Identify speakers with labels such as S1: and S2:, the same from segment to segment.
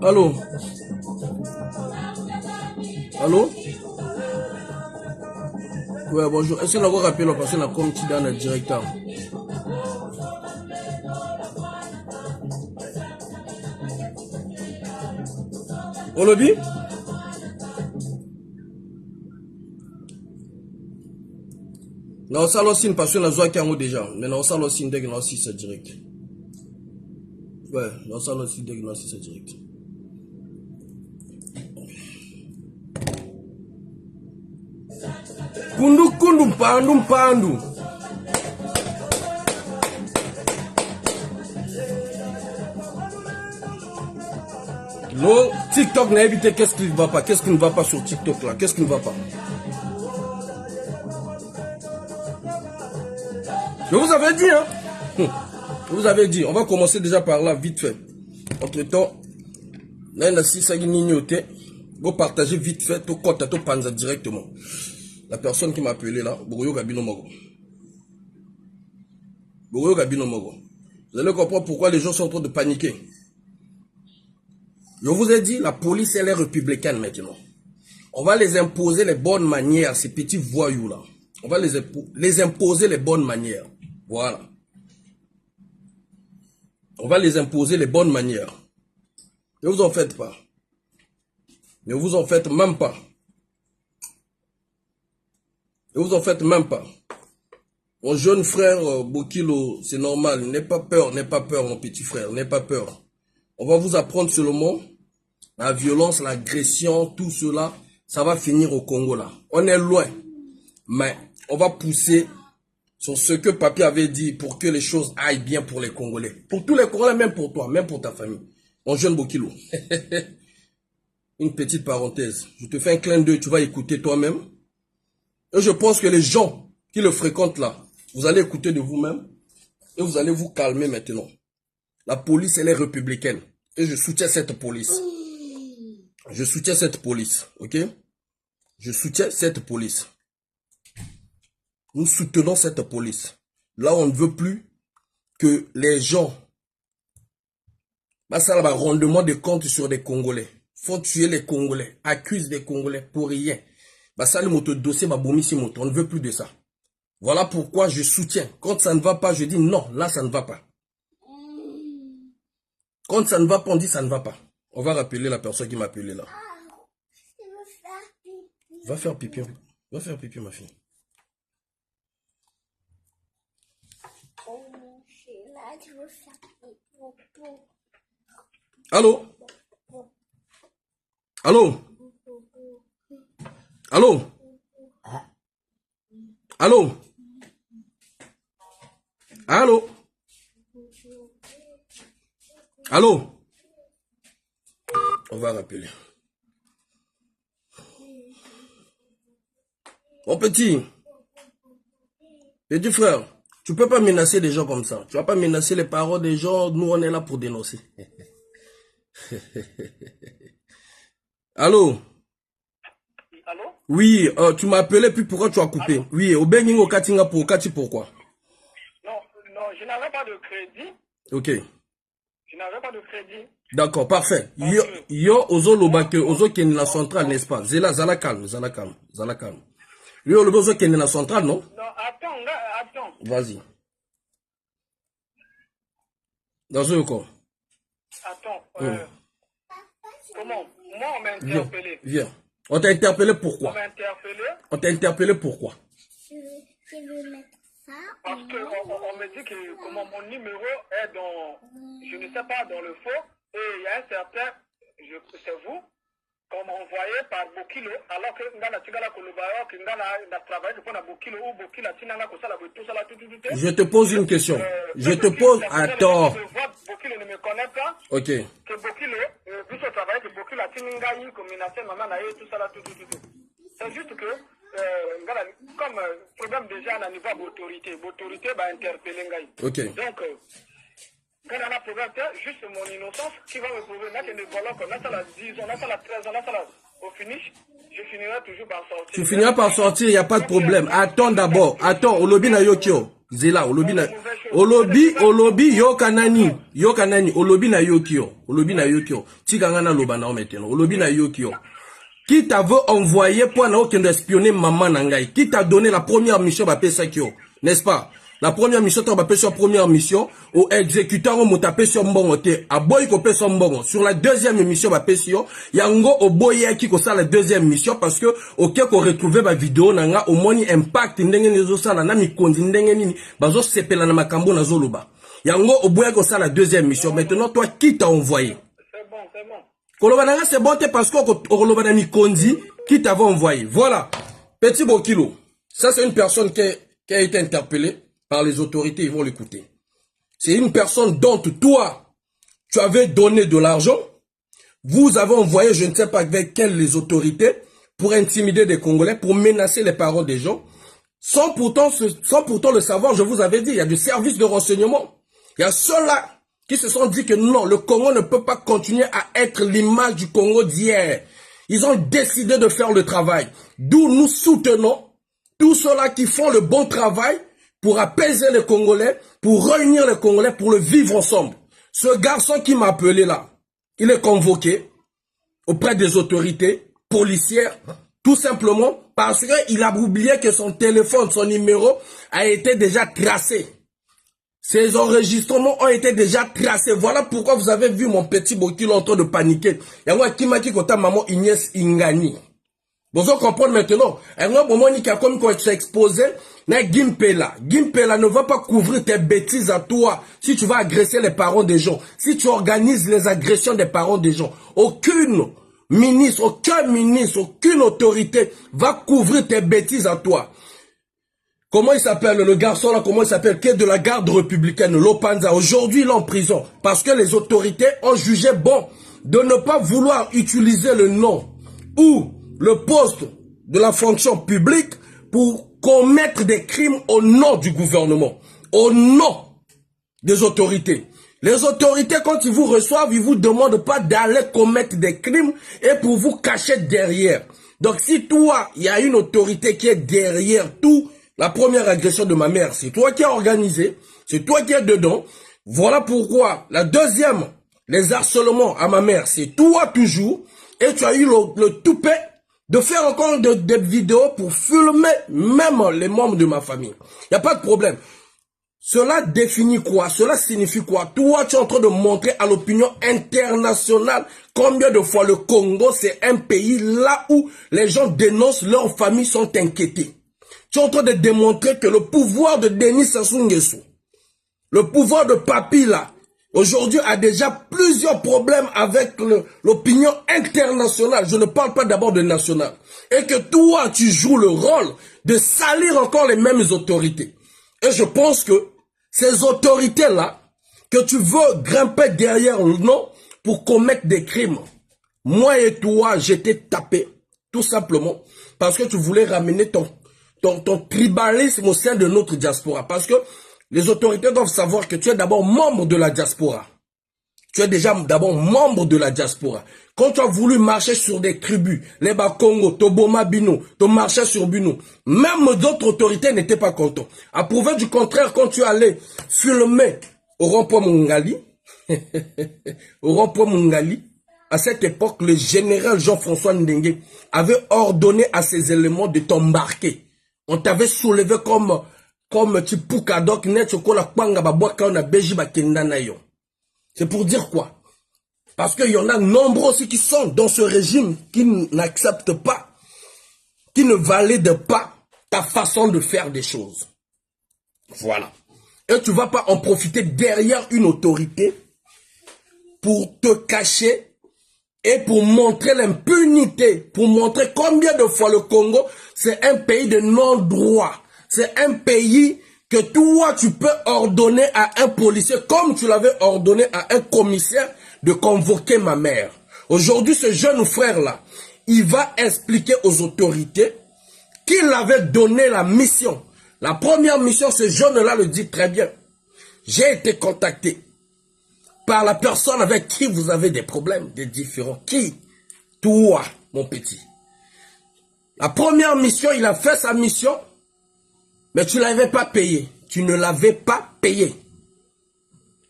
S1: Allô? Allô? Ouais, bonjour. Est-ce que vous rappelez la personne comme tu dans le directeur? On le dit? Non, ça aussi une personne à qui a déjà. Mais non, ça aussi une diagnostic c'est direct. Ouais, non, ça aussi une diagnostic c'est direct. Kundu kundu pandu pandu. Non, TikTok n'a évité qu'est-ce qui ne va pas, qu'est-ce qui ne va pas sur TikTok là, qu'est-ce qui ne va pas. Je vous avais dit, hein. Je vous avais dit, on va commencer déjà par là, vite fait. Entre temps, là, si ça y vous partagez vite fait, tout compte, tout panza directement. La personne qui m'a appelé là, Bogoyo Gabino Mogo. Bogoyo Gabino Mogo. Vous allez comprendre pourquoi les gens sont en train de paniquer. Je vous ai dit, la police, elle est républicaine maintenant. On va les imposer les bonnes manières, ces petits voyous là. On va les imposer les bonnes manières. Voilà. On va les imposer les bonnes manières. Ne vous en faites pas. Ne vous en faites même pas. Ne vous en faites même pas. Mon jeune frère Bokilo, c'est normal. N'aie pas peur, mon petit frère. N'aie pas peur. On va vous apprendre seulement la violence, l'agression, tout cela. Ça va finir au Congo là. On est loin. Mais on va pousser sur ce que Papi avait dit pour que les choses aillent bien pour les Congolais. Pour tous les Congolais, même pour toi, même pour ta famille. Mon jeune Bokilo. Une petite parenthèse. Je te fais un clin d'œil, tu vas écouter toi-même. Et je pense que les gens qui le fréquentent là, vous allez écouter de vous-même et vous allez vous calmer maintenant. La police, elle est républicaine. Et je soutiens cette police. Je soutiens cette police, ok? Je soutiens cette police. Nous soutenons cette police. Là, on ne veut plus que les gens ça va rendement de compte sur des Congolais. Faut tuer les Congolais. Accuse les Congolais pour rien. Ça, le moto dossier, on ne veut plus de ça. Voilà pourquoi je soutiens. Quand ça ne va pas, je dis non, là, ça ne va pas. Quand ça ne va pas, on dit ça ne va pas. On va rappeler la personne qui m'a appelé là. Va faire pipi. Va faire pipi, ma fille. Allô? Allô? Allô? Allô? Allô? Allô? On va rappeler. Mon petit frère, tu peux pas menacer des gens comme ça. Tu vas pas menacer les paroles des gens. Nous, on est là pour dénoncer. Allô?
S2: Allô?
S1: Oui, tu m'as appelé, puis pourquoi tu as coupé? Allô? Oui, au Bengingo Katinga pour Kati, pourquoi?
S2: Non, je n'avais pas de crédit.
S1: Ok.
S2: Je n'avais pas de crédit.
S1: D'accord, parfait. Yo, ozo lobake, ozo keni la centrale, n'est-ce pas? Zala calme. Yo, le ozo keni la centrale, non?
S2: Non, attends.
S1: Vas-y. Dans ce quoi?
S2: Attends, comment? Moi, on m'a interpellé.
S1: Viens. On t'a interpellé pourquoi?
S2: On m'a interpellé.
S1: On t'a interpellé pourquoi?
S3: Je veux mettre ça.
S2: Parce qu'on me dit que comment mon numéro est dans, je ne sais pas, dans le faux. Et il y a un certain, c'est vous, qu'on m'a envoyé par Bokilo, alors que dans la Tigala Kolobayo, que dans la travail pour la Bokilo ou Bokilo, Tinana Kosala, tout ça, tout.
S1: Je te pose une question. Je te pose à tort.
S2: Bokilo ne me connaît pas.
S1: Ok.
S2: Que Bokilo, puisse travailler, que Bokilo, Tinanga, combination, maman, tout ça, tout. C'est juste que, comme problème déjà à niveau d'autorité, l'autorité va interpeller.
S1: Ok.
S2: Donc, quand on a prouvé juste mon innocence, qui va me prouver, là, que ne voilà qu'on a ça la 10 ans, on a ça la 13 ans, on a ça la, au finish, je finirai toujours par sortir.
S1: Tu finiras par sortir, il n'y a pas de problème. Attends d'abord, attends, Olobi na Yokio. Zela, Olobi na... Olobi, Yokanani, Olobi na Yokio. Tigangana Lobana maintenant, Olobi na Yokio. Qui t'a envoyé pour espionner maman Nangai? Qui t'a donné la première mission à Pesakio? N'est-ce pas? La première mission, tu vas sur première mission, au exécutant, on m'a tapé sur mbongo, à boy kopé sur mbongo. Sur la deuxième mission, va pesio, yango au boy qui ça la deuxième mission, parce que, ok, qu'on retrouve ma vidéo, nanga, au moins impact, ndenge nezo ça, na mi kondi, ndenge nini, bazo sepela na makambo na zoluba. Yango au boy qu'on ça la deuxième mission. Maintenant, toi, qui t'a envoyé?
S2: C'est bon, c'est bon.
S1: Kolobananga, c'est bon, parce qu'on na mi kondi, qui t'avait envoyé. Voilà. Petit Bokilo. Ça, c'est une personne qui a été interpellée par les autorités, ils vont l'écouter. C'est une personne dont toi, tu avais donné de l'argent. Vous avez envoyé, je ne sais pas avec quelles les autorités, pour intimider des Congolais, pour menacer les parents des gens. Sans pourtant le savoir, je vous avais dit, il y a des services de renseignement. Il y a ceux-là qui se sont dit que non, le Congo ne peut pas continuer à être l'image du Congo d'hier. Ils ont décidé de faire le travail. D'où nous soutenons tous ceux-là qui font le bon travail pour apaiser les Congolais, pour réunir les Congolais, pour le vivre ensemble. Ce garçon qui m'a appelé là, il est convoqué auprès des autorités policières, tout simplement parce qu'il a oublié que son téléphone, son numéro a été déjà tracé. Ses enregistrements ont été déjà tracés. Voilà pourquoi vous avez vu mon petit Bokilo en train de paniquer. Il y a qui kota maman Inès Ingani. Vous comprenez maintenant. Un moment qui a comme quand tu s'est exposé, Gimpela ne va pas couvrir tes bêtises à toi si tu vas agresser les parents des gens, si tu organises les agressions des parents des gens. Aucun ministre, aucune autorité va couvrir tes bêtises à toi. Comment il s'appelle le garçon là, comment il s'appelle, qui est de la garde républicaine, Lopanza. Aujourd'hui il est en prison parce que les autorités ont jugé bon de ne pas vouloir utiliser le nom ou le poste de la fonction publique pour commettre des crimes au nom du gouvernement, au nom des autorités. Les autorités, quand ils vous reçoivent, ils vous demandent pas d'aller commettre des crimes et pour vous cacher derrière. Donc si toi, il y a une autorité qui est derrière tout, la première agression de ma mère, c'est toi qui as organisé, c'est toi qui es dedans. Voilà pourquoi la deuxième, les harcèlements à ma mère, c'est toi toujours. Et tu as eu le toupet de faire encore des vidéos pour filmer même les membres de ma famille. Il n'y a pas de problème. Cela définit quoi? Cela signifie quoi? Toi, tu es en train de montrer à l'opinion internationale combien de fois le Congo, c'est un pays là où les gens dénoncent, leurs familles sont inquiétées. Tu es en train de démontrer que le pouvoir de Denis Sassou Nguesso, le pouvoir de Papi là, aujourd'hui a déjà plusieurs problèmes avec l'opinion internationale. Je ne parle pas d'abord de national. Et que toi, tu joues le rôle de salir encore les mêmes autorités. Et je pense que ces autorités-là, que tu veux grimper derrière le nom pour commettre des crimes. Moi et toi, j'étais tapé, tout simplement, parce que tu voulais ramener ton tribalisme au sein de notre diaspora. Parce que les autorités doivent savoir que tu es d'abord membre de la diaspora. Tu es déjà d'abord membre de la diaspora. Quand tu as voulu marcher sur des tribus, les Bakongo, Toboma Bino, tu marchais sur Bino, même d'autres autorités n'étaient pas contents. À prouver du contraire, quand tu allais filmer au rond-point Mungali, au rond-point Mungali, à cette époque, le général Jean-François Ndengue avait ordonné à ces éléments de t'embarquer. On t'avait soulevé comme Tipukadok net chokola kwanga babwaka na beji bakenda na yo. C'est pour dire quoi? Parce qu'il y en a nombreux aussi qui sont dans ce régime qui n'acceptent pas, qui ne valident pas ta façon de faire des choses. Voilà. Et tu ne vas pas en profiter derrière une autorité pour te cacher et pour montrer l'impunité, pour montrer combien de fois le Congo, c'est un pays de non-droit. C'est un pays que toi, tu peux ordonner à un policier, comme tu l'avais ordonné à un commissaire, de convoquer ma mère. Aujourd'hui, ce jeune frère-là, il va expliquer aux autorités qu'il avait donné la mission. La première mission, ce jeune-là le dit très bien. J'ai été contacté par la personne avec qui vous avez des problèmes, des différends. Qui? Toi, mon petit. La première mission, il a fait sa mission, mais tu ne l'avais pas payé. Tu ne l'avais pas payé.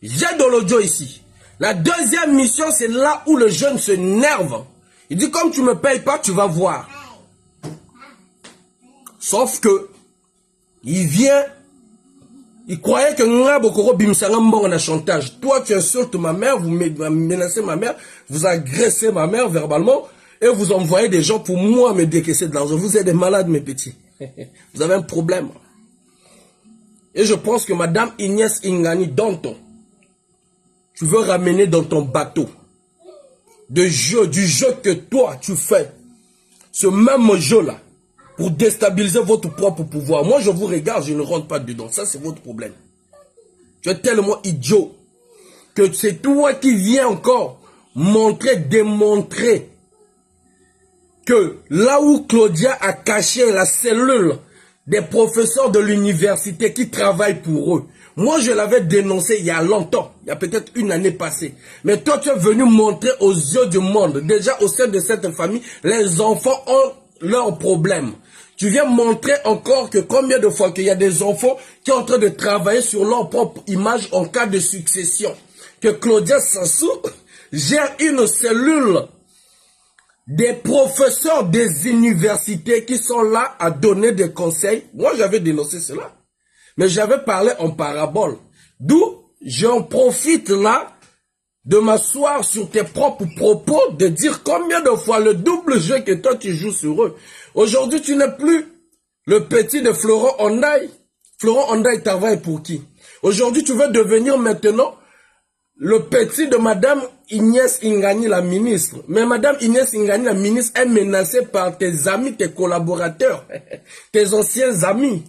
S1: J'ai de l'audio ici. La deuxième mission, c'est là où le jeune se nerve. Il dit, comme tu ne me payes pas, tu vas voir. Sauf que, il vient, il croyait que Ngabokoro Bimsangam on a chantage. Toi, tu insultes ma mère, vous menacez ma mère, vous agressez ma mère verbalement, et vous envoyez des gens pour moi me décaisser de l'argent. Vous êtes des malades, mes petits. Vous avez un problème. Et je pense que Madame Inès Ingani Danton, tu veux ramener dans ton bateau du jeu que toi tu fais, ce même jeu-là, pour déstabiliser votre propre pouvoir. Moi, je vous regarde, je ne rentre pas dedans. Ça, c'est votre problème. Tu es tellement idiot que c'est toi qui viens encore démontrer que là où Claudia a caché la cellule des professeurs de l'université qui travaillent pour eux, moi je l'avais dénoncé il y a longtemps, il y a peut-être une année passée. Mais toi tu es venu montrer aux yeux du monde, déjà au sein de cette famille, les enfants ont leurs problèmes. Tu viens montrer encore que combien de fois qu'il y a des enfants qui sont en train de travailler sur leur propre image en cas de succession. Que Claudia Sassou gère une cellule des professeurs des universités qui sont là à donner des conseils. Moi, j'avais dénoncé cela. Mais j'avais parlé en parabole. D'où j'en profite là de m'asseoir sur tes propres propos, de dire combien de fois le double jeu que toi tu joues sur eux. Aujourd'hui, tu n'es plus le petit de Florent Ondaye. Florent Ondaye travaille pour qui? Aujourd'hui, tu veux devenir maintenant le petit de Madame Inès Ingani, la ministre. Mais Madame Inès Ingani, la ministre, est menacée par tes amis, tes collaborateurs, tes anciens amis.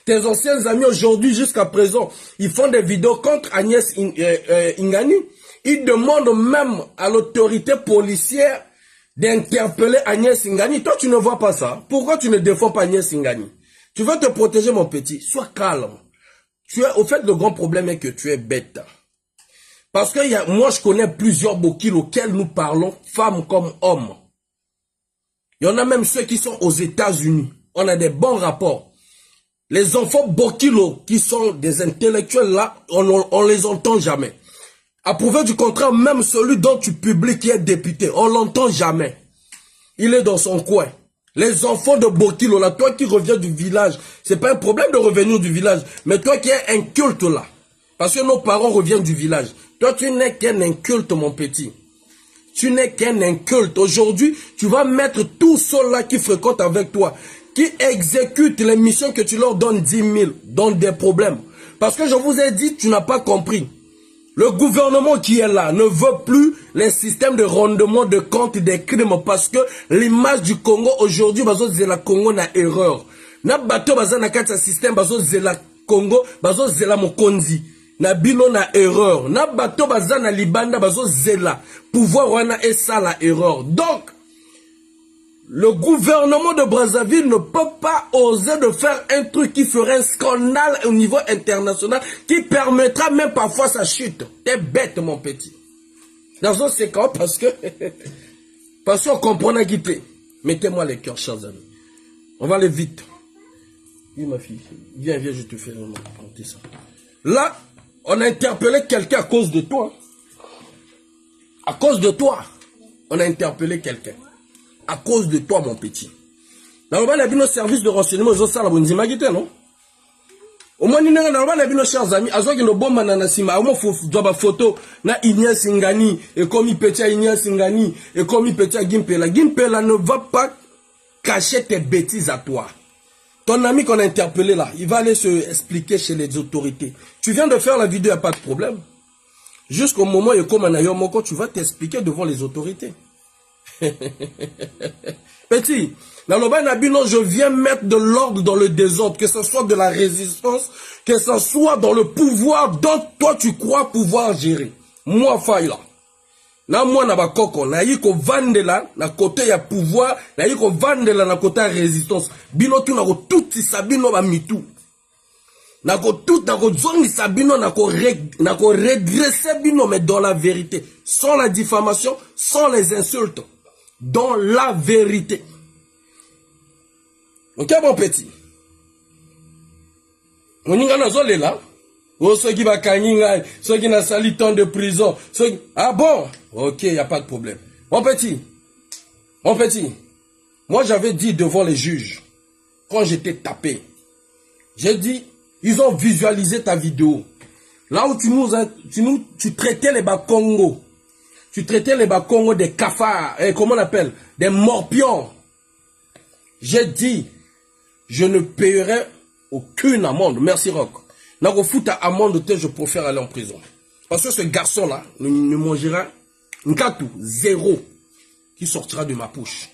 S1: Tes anciens amis aujourd'hui, jusqu'à présent, ils font des vidéos contre Agnès Ingani. Ils demandent même à l'autorité policière d'interpeller Agnès Ingani. Toi, tu ne vois pas ça. Pourquoi tu ne défends pas Agnès Ingani? Tu veux te protéger, mon petit. Sois calme. Au fait, le grand problème est que tu es bête. Parce que moi, je connais plusieurs Bokil auxquels nous parlons, femmes comme hommes. Il y en a même ceux qui sont aux États-Unis. On a des bons rapports. Les enfants Bokilo, qui sont des intellectuels là, on les entend jamais. À prouver du contraire, même celui dont tu publies qui est député, on l'entend jamais. Il est dans son coin. Les enfants de Bokilo là, toi qui reviens du village, c'est pas un problème de revenir du village, mais toi qui es inculte là, parce que nos parents reviennent du village. Toi, tu n'es qu'un inculte, mon petit. Tu n'es qu'un inculte. Aujourd'hui, tu vas mettre tous ceux-là qui fréquentent avec toi, qui exécutent les missions que tu leur donnes 10 000, dans des problèmes. Parce que je vous ai dit, tu n'as pas compris. Le gouvernement qui est là ne veut plus les systèmes de rendement de compte des crimes parce que l'image du Congo aujourd'hui, bazo zela Congo na erreur. Na bato baza na kati système bazo zela Congo, bazo zela mokonzi. Na bino na erreur. Na bato baza na libanda bazo zela. Pouvoir wana esa la erreur. Donc, le gouvernement de Brazzaville ne peut pas oser de faire un truc qui ferait un scandale au niveau international, qui permettra même parfois sa chute. T'es bête, mon petit. Dans un séquence, parce qu'on comprend à quitter. Mettez-moi les cœurs, chers amis. On va aller vite. Oui, ma fille. Viens, je te fais ça. Là, on a interpellé quelqu'un à cause de toi. À cause de toi, on a interpellé quelqu'un. À cause de toi, mon petit. Dans le bas, il y a nos services de renseignement, ils ont ça, non? Au moins, il y a nos chers amis, ils ont une bonne mananasima, au moins, il faut photo, na Inès Ingani, et comme il petit Inès Ingani, et comme il petit Gimpela. Gimpela ne va pas cacher tes bêtises à toi. Ton ami qu'on a interpellé là, il va aller se expliquer chez les autorités. Tu viens de faire la vidéo, il n'y a pas de problème. Jusqu'au moment où, comme un tu vas t'expliquer devant les autorités. Petit, dans le Nabino, je viens mettre de l'ordre dans le désordre, que ce soit de la résistance, que ce soit dans le pouvoir dont toi tu crois pouvoir gérer. Moi, faille là. Na moi na bakoko, na yiko vandela, na côté ya pouvoir, na yiko vandela na côté ya résistance. Bino tu na ko tout sabino ba mitou. Nako tout, nako zongi sabino, nako redresser bino, mais dans la vérité. Sans la diffamation, sans les insultes. Dans la vérité. Ok, mon petit. On y a zolé là. Oh, ceux qui va kanginga, ceux qui n'a sali temps de prison. Ah bon? Ok, il n'y a pas de problème. Mon petit. Moi, j'avais dit devant les juges, quand j'étais tapé, j'ai dit, ils ont visualisé ta vidéo. Là où tu traitais les Bakongo. Tu traitais les Bakongo des cafards, comment on appelle? Des morpions. J'ai dit, je ne payerai aucune amende. Merci Rock. N'a foutre à amende, je préfère aller en prison. Parce que ce garçon-là ne mangera un catou, zéro, qui sortira de ma poche.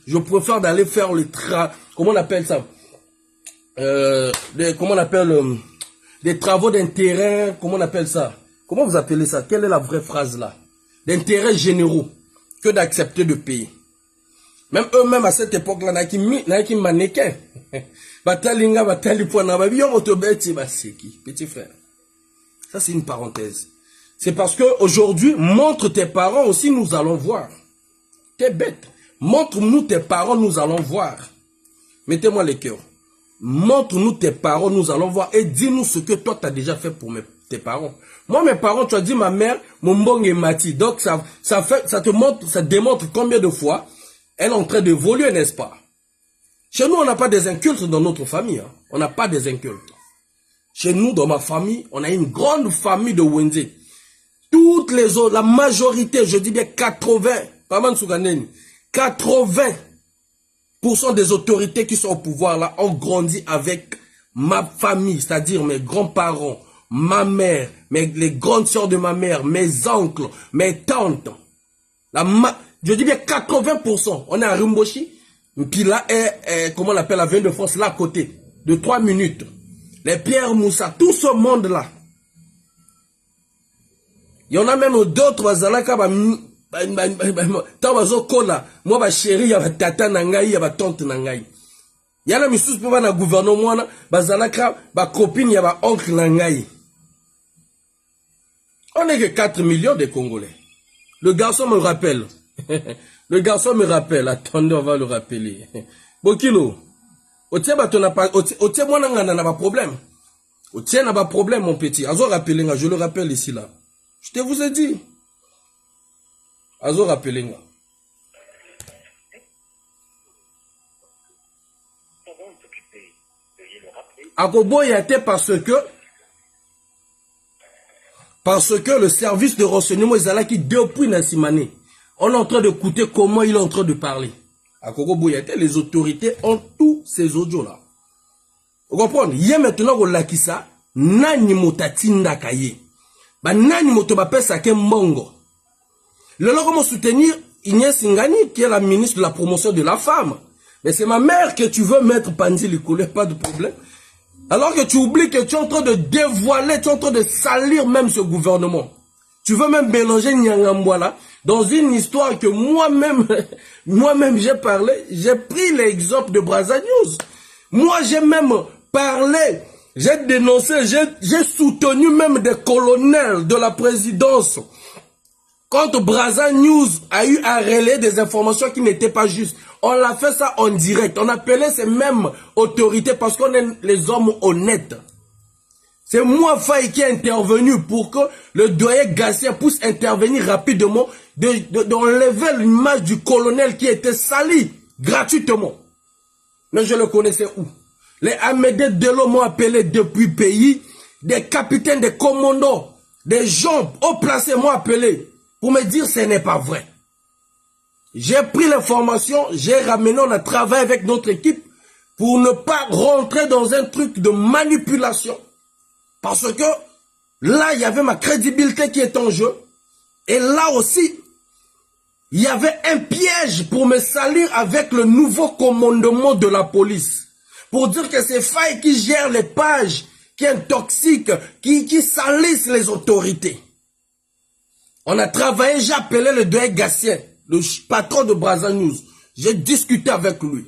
S1: Je préfère d'aller faire le comment on appelle ça? Comment on appelle des travaux d'intérêt, comment on appelle ça? Comment vous appelez ça? Quelle est la vraie phrase là? D'intérêts généraux, que d'accepter de payer. Même eux-mêmes à cette époque-là, n'a qui mannequin. Batalinga, batali pour nababi, on te bête, petit frère. Ça, c'est une parenthèse. C'est parce que aujourd'hui, montre tes parents aussi, nous allons voir. T'es bête. Montre-nous tes parents, nous allons voir. Mettez-moi les cœurs. Montre-nous tes parents, nous allons voir. Et dis-nous ce que toi, tu as déjà fait pour tes parents. Moi, mes parents, tu as dit ma mère, mon bon et Mati. Donc, ça démontre combien de fois elle est en train d'évoluer, n'est-ce pas? Chez nous, on n'a pas des incultes dans notre famille. Hein. On n'a pas des incultes. Chez nous, dans ma famille, on a une grande famille de Wenze. Toutes les autres, la majorité, je dis bien 80% des autorités qui sont au pouvoir là ont grandi avec ma famille, c'est-à-dire mes grands-parents, ma mère, les grandes sœurs de ma mère, mes oncles, mes tantes. Je dis bien 80%. On est à Rumboshi. Puis là, comment on appelle la Veine de France, là à côté, de 3 minutes. Les Pierre Moussa, tout ce monde-là. Il y en a même d'autres, moi, ma chérie, il y a tata nangaï, il y a tante nangaï. Il y a la missous pour le gouvernement, bazalaka, ma copine, il y a oncle nangaï. On n'est que 4 millions de Congolais. Le garçon me rappelle. Le garçon me rappelle. Attendez, on va le rappeler. Bokilo. Otie ba ton pas. Otie moi n'a pas problème. Otie n'a pas problème, mon petit. Azo rappeler, je le rappelle ici là. Je te vous ai dit. Azo rappeler. Akobo y a été parce que le service de renseignement est là qui depuis Nassimane. On est en train d'écouter comment il est en train de parler. À Koko Boyate, les autorités ont tous ces audios-là. Vous comprenez? Il y a maintenant au Lakisa, nani motatinda kaye. Ba nani motobape sake mbongo. Le lot comment soutenir Ignace Singani, qui est la ministre de la promotion de la femme. Mais c'est ma mère que tu veux mettre Pandi Likole, pas de problème. Alors que tu oublies que tu es en train de dévoiler, tu es en train de salir même ce gouvernement. Tu veux même mélanger Nyangambouala dans une histoire que moi-même j'ai parlé. J'ai pris l'exemple de Brazza News. Moi j'ai même parlé, j'ai dénoncé, j'ai soutenu même des colonels de la présidence. Quand Brazza News a eu à relayer des informations qui n'étaient pas justes, on l'a fait ça en direct. On appelait ces mêmes autorités parce qu'on est les hommes honnêtes. C'est moi, Faye, qui est intervenu pour que le doyen Gassien puisse intervenir rapidement d'enlever l'image du colonel qui était sali gratuitement. Mais je le connaissais où? Les Amédée Dello m'ont appelé depuis pays, des capitaines, des commandants, des gens haut placés m'ont appelé pour me dire ce n'est pas vrai. J'ai pris l'information, j'ai ramené, on a travaillé avec notre équipe pour ne pas rentrer dans un truc de manipulation. Parce que là, il y avait ma crédibilité qui était en jeu. Et là aussi, il y avait un piège pour me salir avec le nouveau commandement de la police. Pour dire que c'est Faye qui gère les pages, qui intoxiquent, qui salissent les autorités. On a travaillé, j'ai appelé le doyen Gassien, le patron de Brazza News. J'ai discuté avec lui.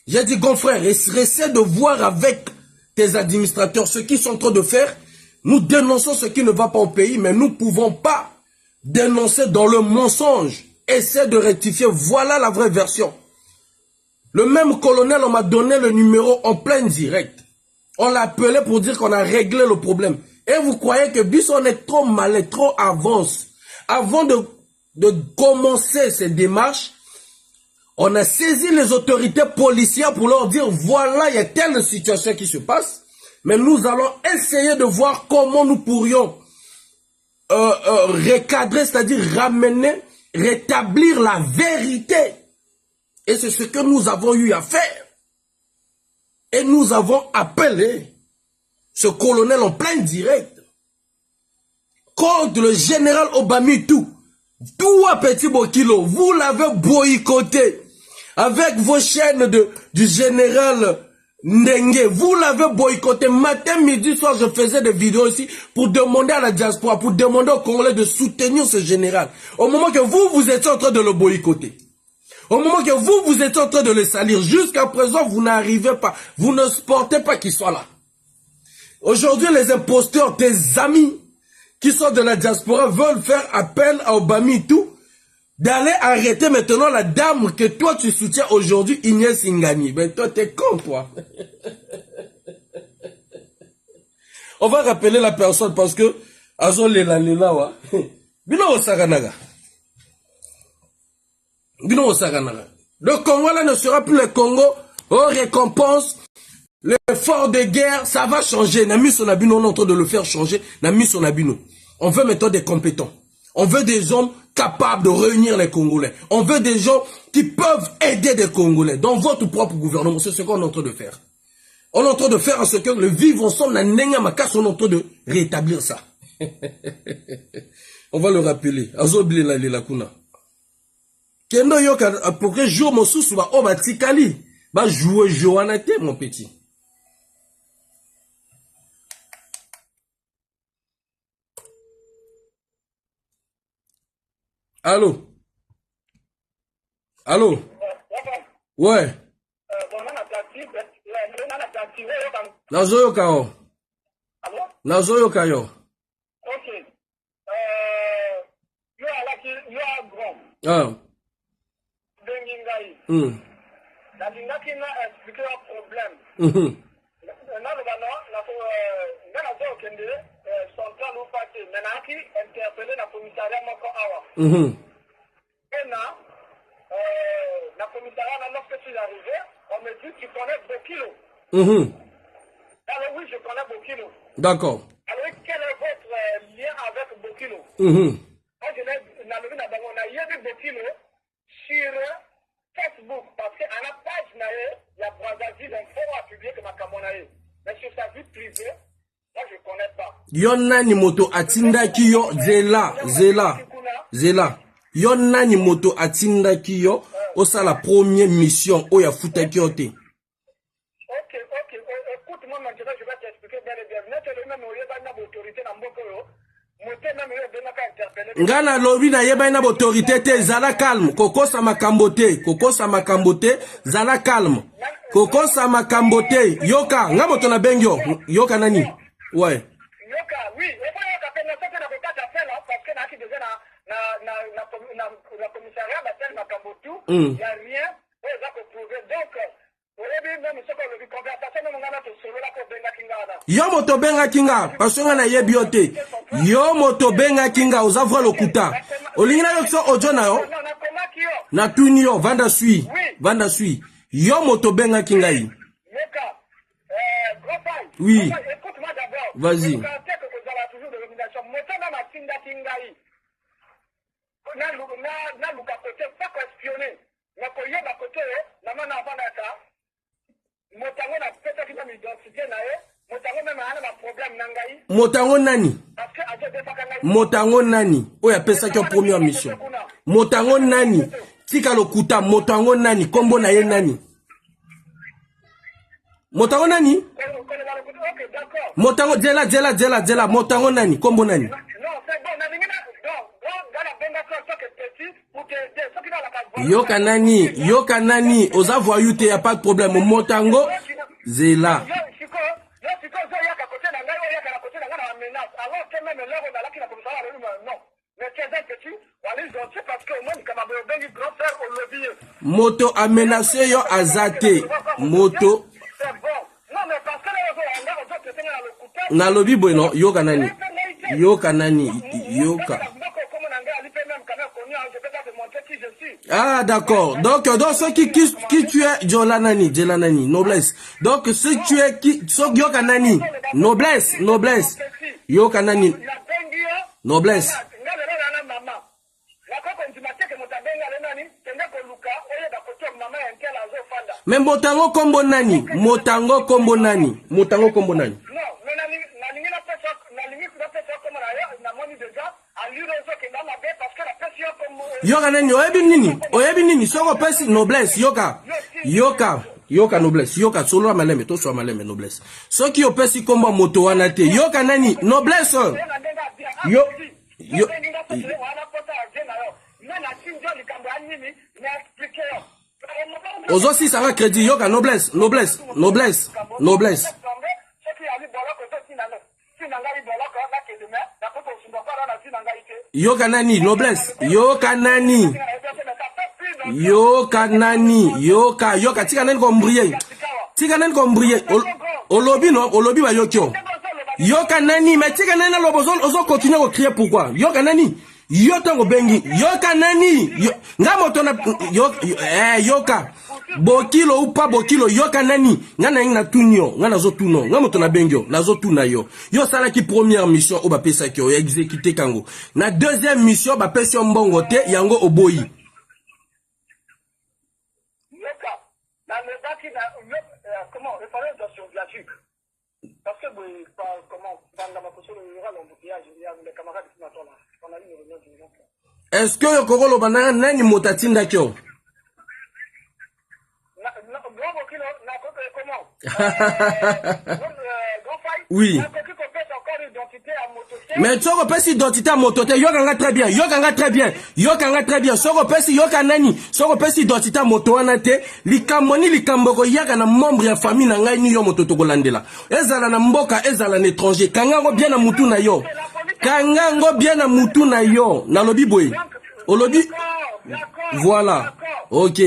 S1: J'ai dit, grand frère, essaie de voir avec tes administrateurs, ce qu'ils sont en train de faire. Nous dénonçons ce qui ne va pas au pays, mais nous ne pouvons pas dénoncer dans le mensonge. Essaie de rectifier. Voilà la vraie version. Le même colonel, on m'a donné le numéro en plein direct. On l'a appelé pour dire qu'on a réglé le problème. Et vous croyez que bis on est trop malin, trop avance. Avant de commencer ces démarches, on a saisi les autorités policières pour leur dire, voilà, il y a telle situation qui se passe, mais nous allons essayer de voir comment nous pourrions recadrer, c'est-à-dire ramener, rétablir la vérité. Et c'est ce que nous avons eu à faire. Et nous avons appelé ce colonel en plein direct contre le général Obamitou. Toi, Petit Bokilo, vous l'avez boycotté avec vos chaînes du général Ndenge. Vous l'avez boycotté. Matin, midi, soir, je faisais des vidéos ici pour demander à la diaspora, pour demander aux Congolais de soutenir ce général. Au moment que vous étiez en train de le boycotter. Au moment que vous étiez en train de le salir. Jusqu'à présent, vous n'arrivez pas. Vous ne supportez pas qu'il soit là. Aujourd'hui, les imposteurs, tes amis qui sont de la diaspora veulent faire appel à Obamitou d'aller arrêter maintenant la dame que toi tu soutiens aujourd'hui, Inès Ingani. Ben toi t'es con toi. On va rappeler la personne parce que Azo Lela wa. Bino Osaganaga. Bino Osaganaga. Le Congo là ne sera plus le Congo. On récompense l'effort de guerre, ça va changer. Nami Sonabino, on est en train de le faire changer. Nami Sonabino. On veut maintenant des compétents. On veut des hommes capables de réunir les Congolais. On veut des gens qui peuvent aider des Congolais dans votre propre gouvernement. C'est ce qu'on est en train de faire. On est en train de faire en ce que le vivre ensemble, on est en train de rétablir ça. On va le rappeler. Azobli la kuna. Kendo yoka pour que jour mon sous ba o batikali ba jouer Joanna te mon petit. Allô? Allô? Ouais. Nazoyoka yo. Nazoyoka yo.
S2: Ok. You are grand.
S1: Ah.
S2: Bengingai. La dingaki na expliquer un problème. Na le bana na na zo kende central ou parti menaki interpeller la commissariat moko awa. Et la commissariat lorsque je suis arrivé, on me dit tu connais Bokilo. Alors oui, je connais Bokilo.
S1: D'accord.
S2: Alors quel est votre lien avec Bokilo? Moi je l'ai Bokilo sur Facebook parce qu'à la page il y a Brazzaville info à publier que ma camonaïe. Mais sur sa vie privée, moi je ne connais pas.
S1: Yonna ni moto atinda kiyo zela. Yonna ni moto atinda kiyo osa la première mission oya futa kiote.
S2: Ok. Écoute-moi maintenant, je vais t'expliquer bien et bien. N'est-ce même au autorité dans Mbokoro.
S1: Ngana lobi na yeba ina autorité te zala calme. Kokosa makambote zala calme. Kokosa makambote yoka ngamoto na bengyo yoka nani? Ouais.
S2: Yoka oui, et pas yoka pe na sote na kokata fela parce que na ki déjà na commissariat ba tel makambotu, il y a rien, on va prouver donc
S1: Yo moto benga kinga, parce que na yebi yote. Yo moto benga kinga, ozavwa lokuta. Olingina yokso ojo na yo. Na tuni yo, vanda sui. Yo moto benga kinga yi. Oui.
S2: Écoute-moi d'abord.
S1: Vas-y. Motango nani? Motango nani? Oya pesa ki première mission. Motango nani? Tika lokuta motango nani? Kombo na ye nani? Motango nani? Motango jela motango nani? Kombo nani? Yoka nani, oza voyou te, y a pas de problème. Motango, zela. Moto a menacé yo azate. Moto.
S2: C'est bon. Non, mais parce que les
S1: Nalobi bueno, yoka nani. Yoka nani. Yoka. Ah d'accord. Donc ceux qui tu es Jolanani, noblesse. Donc si tu es qui yoka nani, noblesse. Yoka nani. Noblesse. Mais motango kombo nani? Motango kombo nani? Yoka nani? Oyebi nini? Soko pesi noblesse. Yoka noblesse. Yoka solo maleme. To so maleme noblesse. Soki opesi kombo moto wana te. Yoka nani? Noblesse. Yo. Ozo si ça va crédit. Yoka noblesse. Yoka nani? Noblesse. Yoka tika nani kombriye. Olobi ba yokyo. Yoka nani? Mais tika nani lobozon ozo continuer au crier pourquoi? Yoka nani? Yotango bengi. Yoka nani? Nga moto na yoka. Bokilo ou pas bokilo, yoka nani? Ngana na tunyo, ngana zo tuno. Nga moto na bengyo, na zo tuna yo. Yo sala ki première mission o ba pesa ki o exécuter kango. Na deuxième mission ba pesa mbongo te yango oboyi.
S2: Yoka, na le baki na comment référence dans sur viaduc. Parce que comment dans ma position il y aura l'embouteillage, il y a les camarades qui m'attendent là. On a eu une réunion du monde.
S1: Est-ce que yokoro banana nani motatinda kyo? Oui. Mais tu repères identité à motote, yokanga très bien. Soko pesi yoka nani, soko pesi identité à moto wana te, likamoni likamboko yaka na membre ya famille na ngai ni yo moto tokolandela. Ezala na mboka, ezala na étranger. Kangango bien na mutu na yo. Na lobi boy. Olobi. Voilà. OK.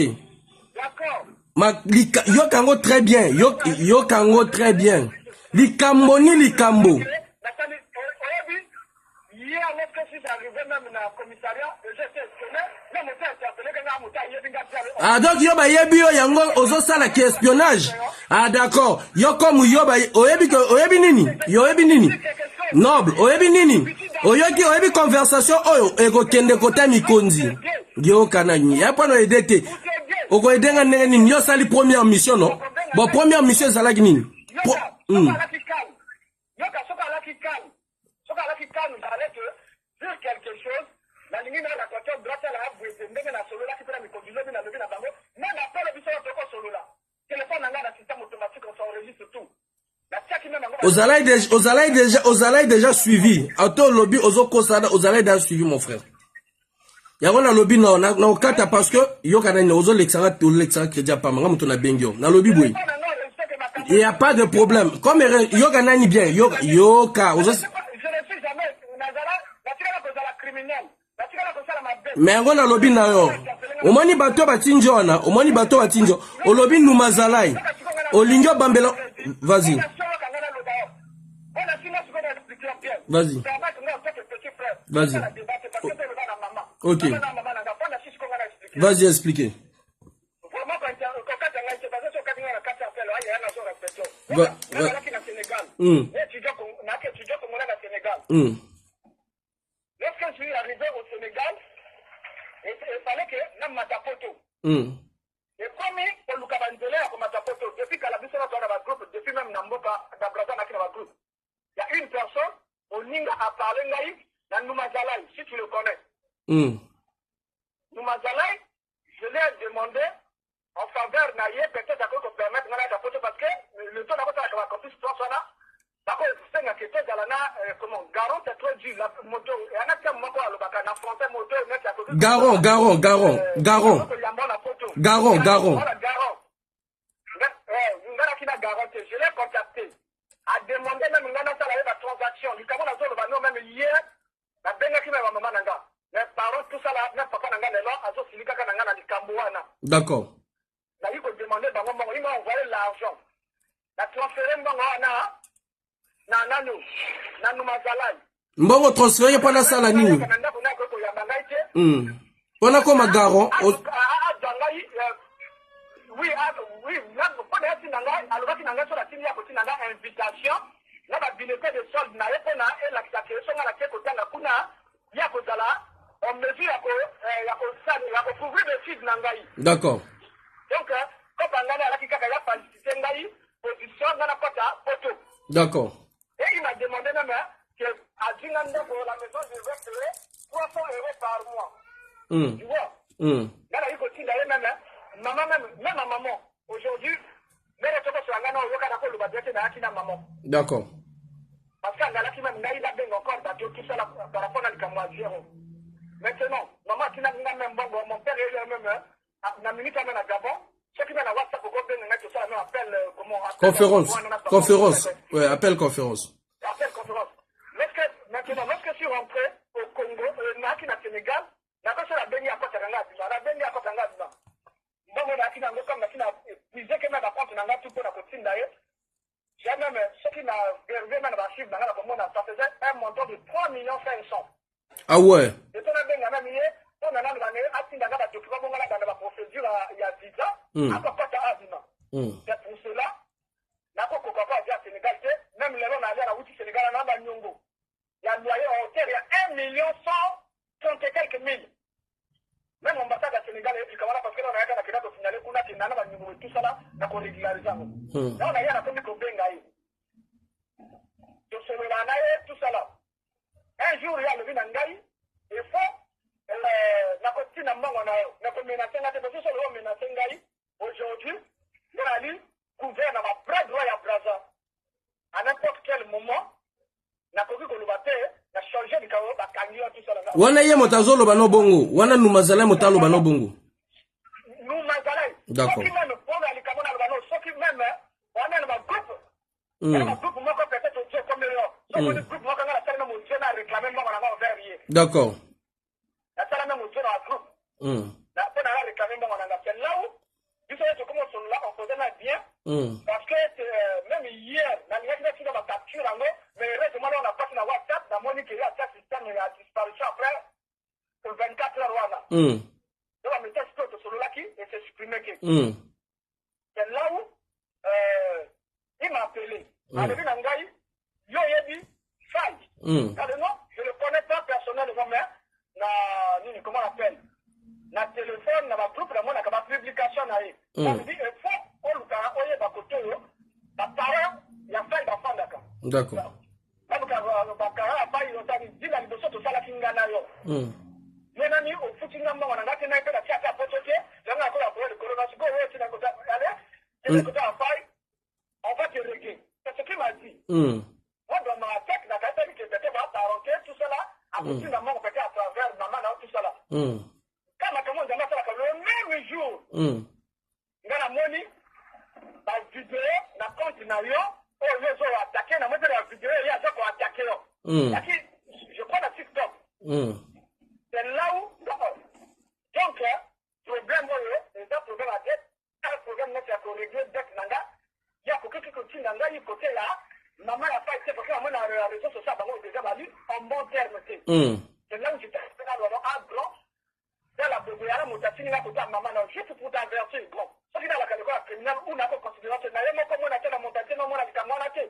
S1: Yokango très bien. Yokango très bien. Likambo. Ah donc yoba yebi yo yango ozo sala ki espionnage. Ah d'accord. Yo comme yoba oyebi nini? Noble, oyebi nini? Oyebi conversation oyo ego kende kota mikonzi. Yo kanani. Ya pa no edete. Oko edenga nini? Yo sali première mission non? Bon première mission sala nini?
S2: Quelque chose, la ligne de la voiture droite à la boîte, la solo là qui peut la conduire, la lever la bango, même après le biseau de solo là. Téléphone dans le système automatique, on s'enregistre tout. Ozalai déjà suivi. Auto lobby ozoko sada ozalai déjà suivi mon frère. Yango na lobby na okata parce que yoka na ozo l'extra crédit pas manga mutona bengyo. Na lobby boy. Il y a pas de problème. Comme yoka nani bien, yoka ozo mais on a lobby na yo. Omoni bato batinjo wana, olobi numazalai. Olingyo bambela. Vas-y. OK. Vas-y expliquer. Lorsque je suis arrivé au Sénégal, il fallait que je m'atapoto. Et comme pour le Cabanzele, depuis que la mission dans la groupe, depuis même Namboka, dans la groupe, il y a une personne, Oninga a parlé dans Noumazalai, si tu le connais. Noumazalai, je lui ai demandé en faveur Naye, peut-être à quoi te permettre de m'atapoto parce que le temps d'avoir la campus, toi, là. D'accord, c'est une question de la comment Garon c'est trop dur la moto et un autre mot quoi le bac en français moto net à côté
S1: Garon
S2: ngana kina Garon je l'ai contacté a demandé même ngana ça la transaction du comment la zone va nous même hier la benga qui m'a maman nanga mais parents tout ça là même papa nanga là azo silika kana ngana Kambouana.
S1: D'accord.
S2: Il faut demander, il m'a envoyé l'argent. La transféré na Mazalai.
S1: Mbongo transféré pendant ça la nuit. Pendant quoi Magaro?
S2: Oui, invitation. Là, la bulletin de solde n'a pas et la création à laquelle il y a on mesure à couvrir le site Nangaï.
S1: D'accord.
S2: Donc, quand on a la Kikaka facilité Nangaï, position dans la photo.
S1: D'accord.
S2: Et il m'a demandé même qu'à Djinganda pour la maison, je vais payer 300 € par mois. Tu vois? Là, il continue d'aller même, maman, même ma maman, aujourd'hui, mais les choses sur la gana, on va maman.
S1: D'accord.
S2: Parce qu'en Galaki, même, il a bien encore tout ça par rapport à l'Ikamoaziro. Maintenant, maman, qui n'a même bon, mon père est même, na minute à Gabon, ceux qui viennent à WhatsApp, pour qu'on tout ça, on appelle, comment?
S1: Conférence. Ouais, appel conférence.
S2: Appel conférence. Maintenant, lorsque je suis rentré au Congo, Naki na Sénégal, la personne a béni à côté de la béni à côté de la bon, on a qui n'a comme la disait que même apprendre n'a tout pour la copine d'ailleurs. J'ai même ce qui m'a vervé même la chiffre, ça faisait un montant de 3 500 000.
S1: Ah ouais.
S2: Et on a bien la même idée, on a l'année, à Tinga, la document, on a dans la procédure il y a 10 ans, à quoi t'as Azima. C'est pour cela, la Coca-Cola à Sénégal, même les gens allaient à la route Sénégal, on a Nyongo. Il y a loyer en hauteur, il y a 1 130 et quelques mille. Même l'ambassade à Sénégal, et puis parce que là, on a un signaler qu'on a tout ça là, on a régularisé. Là, on a un peu de Bengaï. Donc, c'est le tout ça là. Un jour, il y a le Vinangaï, il faut, la copine à moi, on a menacé, on a déposé sur le menacé Ngaï. Aujourd'hui, on a dit, couvert dans ma vraie droit à Braza. À n'importe quel moment, na koki kolobate na changer de kawo ba kanyo tout ça là.
S1: Wana ye motazolo bano bongo, wana numazala motalo bano bongo.
S2: Numazala.
S1: D'accord.
S2: Qui même pour aller kamona bano, ce qui même wana na groupe. Na groupe moko peut-être au Dieu comme là. Ce que le groupe moko na sala mo Dieu na réclamer moko na verrier.
S1: D'accord.
S2: Na sala mo Dieu na groupe. Na pour na réclamer moko na c'est là où il faut que comment sont là on faisait là bien. Parce que même hier, na niaki qui va capture en mais heureusement on a passé la WhatsApp, la Monique a ça système a disparu après 24 heures. Donc on mettait sur celui-là qui et c'est supprimé. C'est là où il m'a appelé. Avec Nangaï, yo dit faille. Non, je ne le connais pas personnellement, mais comment on appelle? Na téléphone, na groupe, na mona kama publication na hii. Ça veut dire il faut on le cas oye ba koto yo, ba parent ya faille ba fandaka.
S1: D'accord.
S2: Bakara faille yo tani dila liboso to sala kingana yo. Yena ni o futinga mwa na ngati na ipela chaka potoke, yanga ko la pour le coronavirus go wewe tina kota ale. Et kota faille, on va te régler. C'est ce qu'il m'a dit. Moi dans ma tête na kata ni que peut-être va parenté tout cela, à futinga mwa peut-être à travers maman na tout cela. Quand ma commande m'a fait le même jour. Dans la monnaie, la vidéo, la compte na yo, oh les ont attaqué, na montre la vidéo, il y a ça qu'on attaqué yo. Je prends la TikTok. C'est là où donc problème c'est un problème à tête, un problème n'est pas régler dès nanga. Il y a quelqu'un qui continue nanga, il côté là, maman a pas été parce que maman a réseau social bah déjà valu en bon terme c'est. C'est là où j'étais à grand la boboyara motatini na kota maman na juste pour t'avertir bon ce qui dans la catégorie criminelle ou n'a pas considération na yemo comme on a tellement montagne non mona likamona te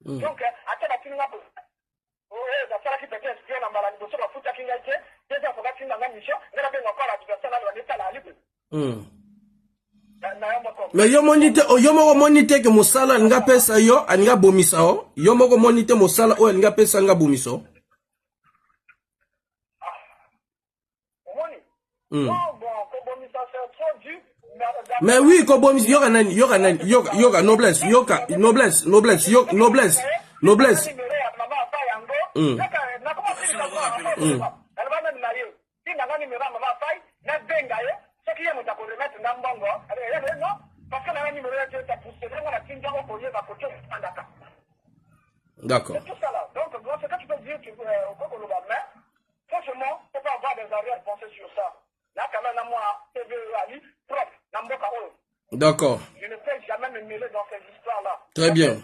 S2: donc à telle tini na ça sera qui peut être bien en malade de la futa qui ngaite déjà faut que na mission na bien encore la diversion na l'état la libre
S1: mais yo moko monite ke mosala nga pesa yo anga bomisa o yo moko monite mosala o anga pesa nga bomiso. Mais oui, Kobomis, yoga noblesse, noblesse. D'accord.
S2: C'est tout ça là. Donc, ce que tu peux dire au Franchement, on peut avoir des arrière-pensées sur ça. Là, quand même, moi,
S1: D'accord.
S2: Je ne peux jamais me mêler dans ces histoires-là.
S1: Très bien.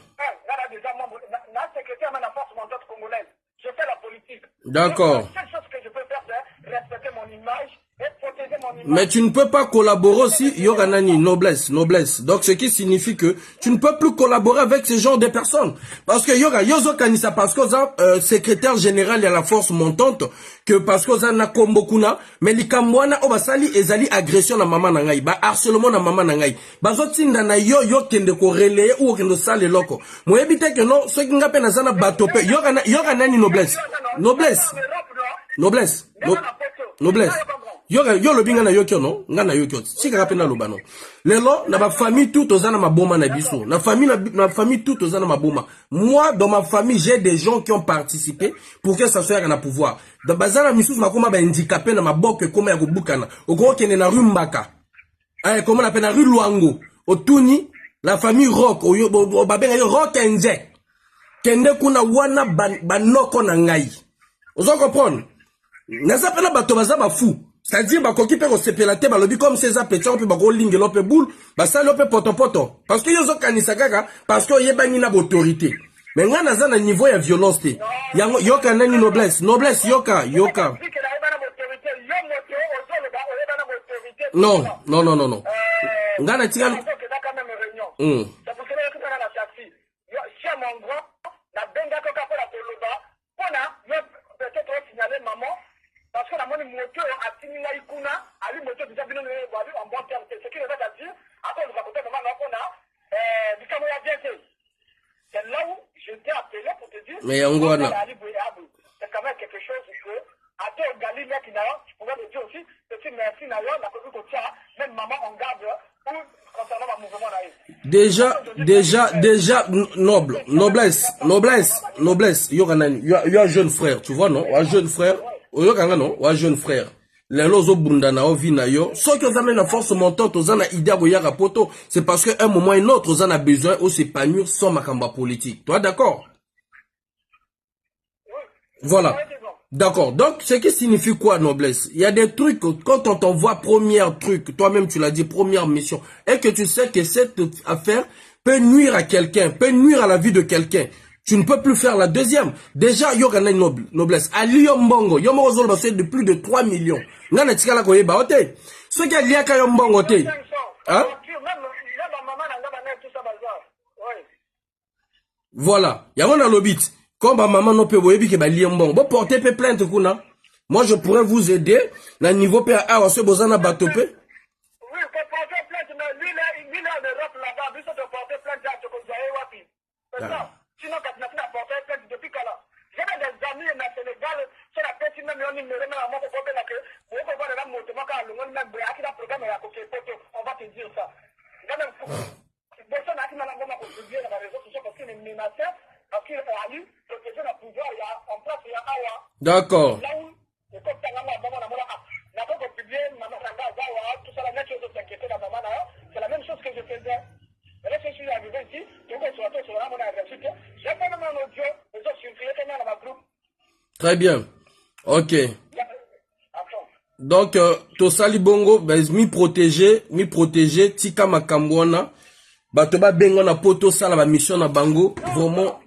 S2: Je fais la politique.
S1: D'accord.
S2: La seule chose que je peux faire, c'est respecter mon image et protéger mon image.
S1: Mais tu ne peux pas collaborer aussi, Yoganani, noblesse, noblesse. Donc, ce qui signifie que tu ne peux plus collaborer avec ce genre de personnes. Parce que Yozo Kanisa, parce que secrétaire général à la force montante, que parce que na kombokuna, mais li kamwana obasali ezali agression na mama nangai, ba harcèlement na mama nangai. Bazotinda na yo kende ko relayer ou kende sale loko. Mo ebite que non, ce qui ngape na zana batope, Yoganani noblesse. Noblesse. Noblesse. Noblesse. Yo lo binga na yokyo no, nga na yokyo. Sika kapena loba no. Lelo na ba famille tout ozana maboma na biso. Na famille tout ozana maboma. Moi dans ma famille, j'ai des gens qui ont participé pour que ça soit na pouvoir. Dans bazana misusu makoma ba handicapé na maboke koma ya kubukana. Oko kene na rue Mbaka. Ay comment on appelle na rue Luango. Otuni la famille Rock o babenga yo Rock Nje. Kende kuna wana banoko na ngai. Ozo comprendre? Nasa pena bato baza ba fou. C'est-à-dire ba koki pe ko sepelate ba lobi comme César Pétion pe ba ko linge lope boule, ba sa lope poto. Parce que yozo kanisa kaka parce que yebani na autorité. Mais nga naza na niveau ya violence te. Yango yoka nani noblesse yoka. Non. Nga na tika
S2: parce que la monnaie moto a signé la ikuna, a lui moto déjà venu en bon terme. Ce qui veut dire, après nous avons fait du Cameroun bien fait. C'est là où je t'ai appelé pour te dire.
S1: Mais Angwana.
S2: C'est quand même quelque chose que, à toi, Gali, qui n'a pas, je pourrais te dire aussi, petit merci, d'ailleurs, la commune que même maman en garde, ou concernant ma mouvement là. Déjà,
S1: noblesse, il y a un jeune frère, tu vois, non? Un jeune frère. Un jeune frère. Les lozo bundana o vina yo. Ceux qui ont amené la force montante aux ana idée à poto, c'est parce qu'à un moment ou un autre, aux ana besoin de s'épanouir sans makamba politique. Toi, d'accord? Voilà. D'accord. Donc, ce qui signifie quoi, noblesse? Il y a des trucs, quand on t'envoie premier truc, toi-même tu l'as dit, première mission, et que tu sais que cette affaire peut nuire à quelqu'un, peut nuire à la vie de quelqu'un. Tu ne peux plus faire la deuxième. Déjà, il y a une noblesse. Ali Yombongo, Yombongo de plus de 3 millions. Nana Tikala Koyeba, ok. Ce qui a lié à Yombongo, ok. Hein? Voilà. Il y a un lobby. Comme maman non peut voir que Bali Yombongo. Bon, portez plainte, kuna. Moi, je pourrais vous aider. Na niveau PA, on se bozana batopé.
S2: Oui, pour porter plainte, mais lui, il a l'Europe là-bas. Lui, c'est de porter plainte à Tchokozaï, c'est ça. Sinon, quand tu n'as pas porté plainte depuis quand là. J'avais des amis au Sénégal, c'est la petite même, on numéro, mais à moi, pour porter la queue. Pour voir la moto, moi, quand le monde même, qui a programme à côté, on va te dire ça. Quand même, personne n'a qui m'a contribué dans la réseau sociale parce qu'il est menacé, parce qu'il a eu protéger le pouvoir, il y a en place, il y a Awa.
S1: D'accord.
S2: Là où, c'est comme ça, n'a pas contribué, maman, tout ça, la même chose de s'inquiéter, la maman, c'est la même chose que je faisais. Et là, je suis arrivé ici, donc on se retrouve sur la monnaie agressive. J'ai fait même un audio, les autres surveillés dans ma groupe.
S1: Très bien. Ok. Donc, Tosali Bongo, mi protéger, Tika Makambwana, Batoba Bengo na poto sala ba mission na bango, vraiment.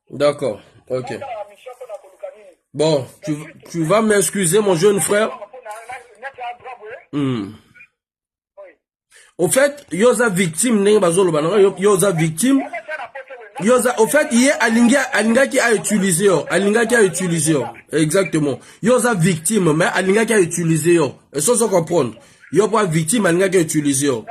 S1: D'accord, ok. Bon, tu vas m'excuser, mon jeune frère. Au fait, yoza victime, yoza victime. Yoza, au fait, hier, Alinga qui a utilisé, exactement. Yoza victime, mais Alinga qui a utilisé, et ça, ça comprendre. Yo pas victime, Alinga qui a utilisé, ok.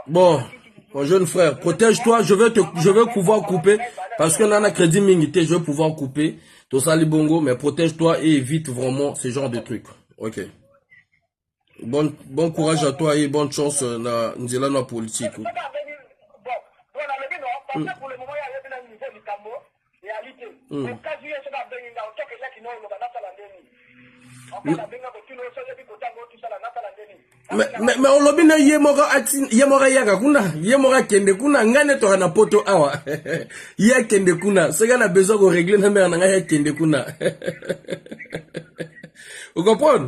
S1: Bon, mon jeune frère, protège-toi, je vais pouvoir couper, parce que Nana Crédit Mingité, je vais pouvoir couper, tout ça les bongo, mais protège-toi et évite vraiment ce genre de trucs. Ok. Bon courage à toi et bonne chance dans la politique.
S2: Bon, voilà, le non, parce que pour le moment, il y a un niveau du Cambo, réalité. Au cas où il y a un peu de temps que j'ai qui n'ont pas la déni. En fait, la déni, tu n'as pas dit que tout ça, la nata la déni.
S1: Mais on l'a bien yemora yaga kuna yemora kende kuna ngane to na poto awa ya kende kuna c'est na besoin de régler na mère na ya kende kuna. Vous comprenez?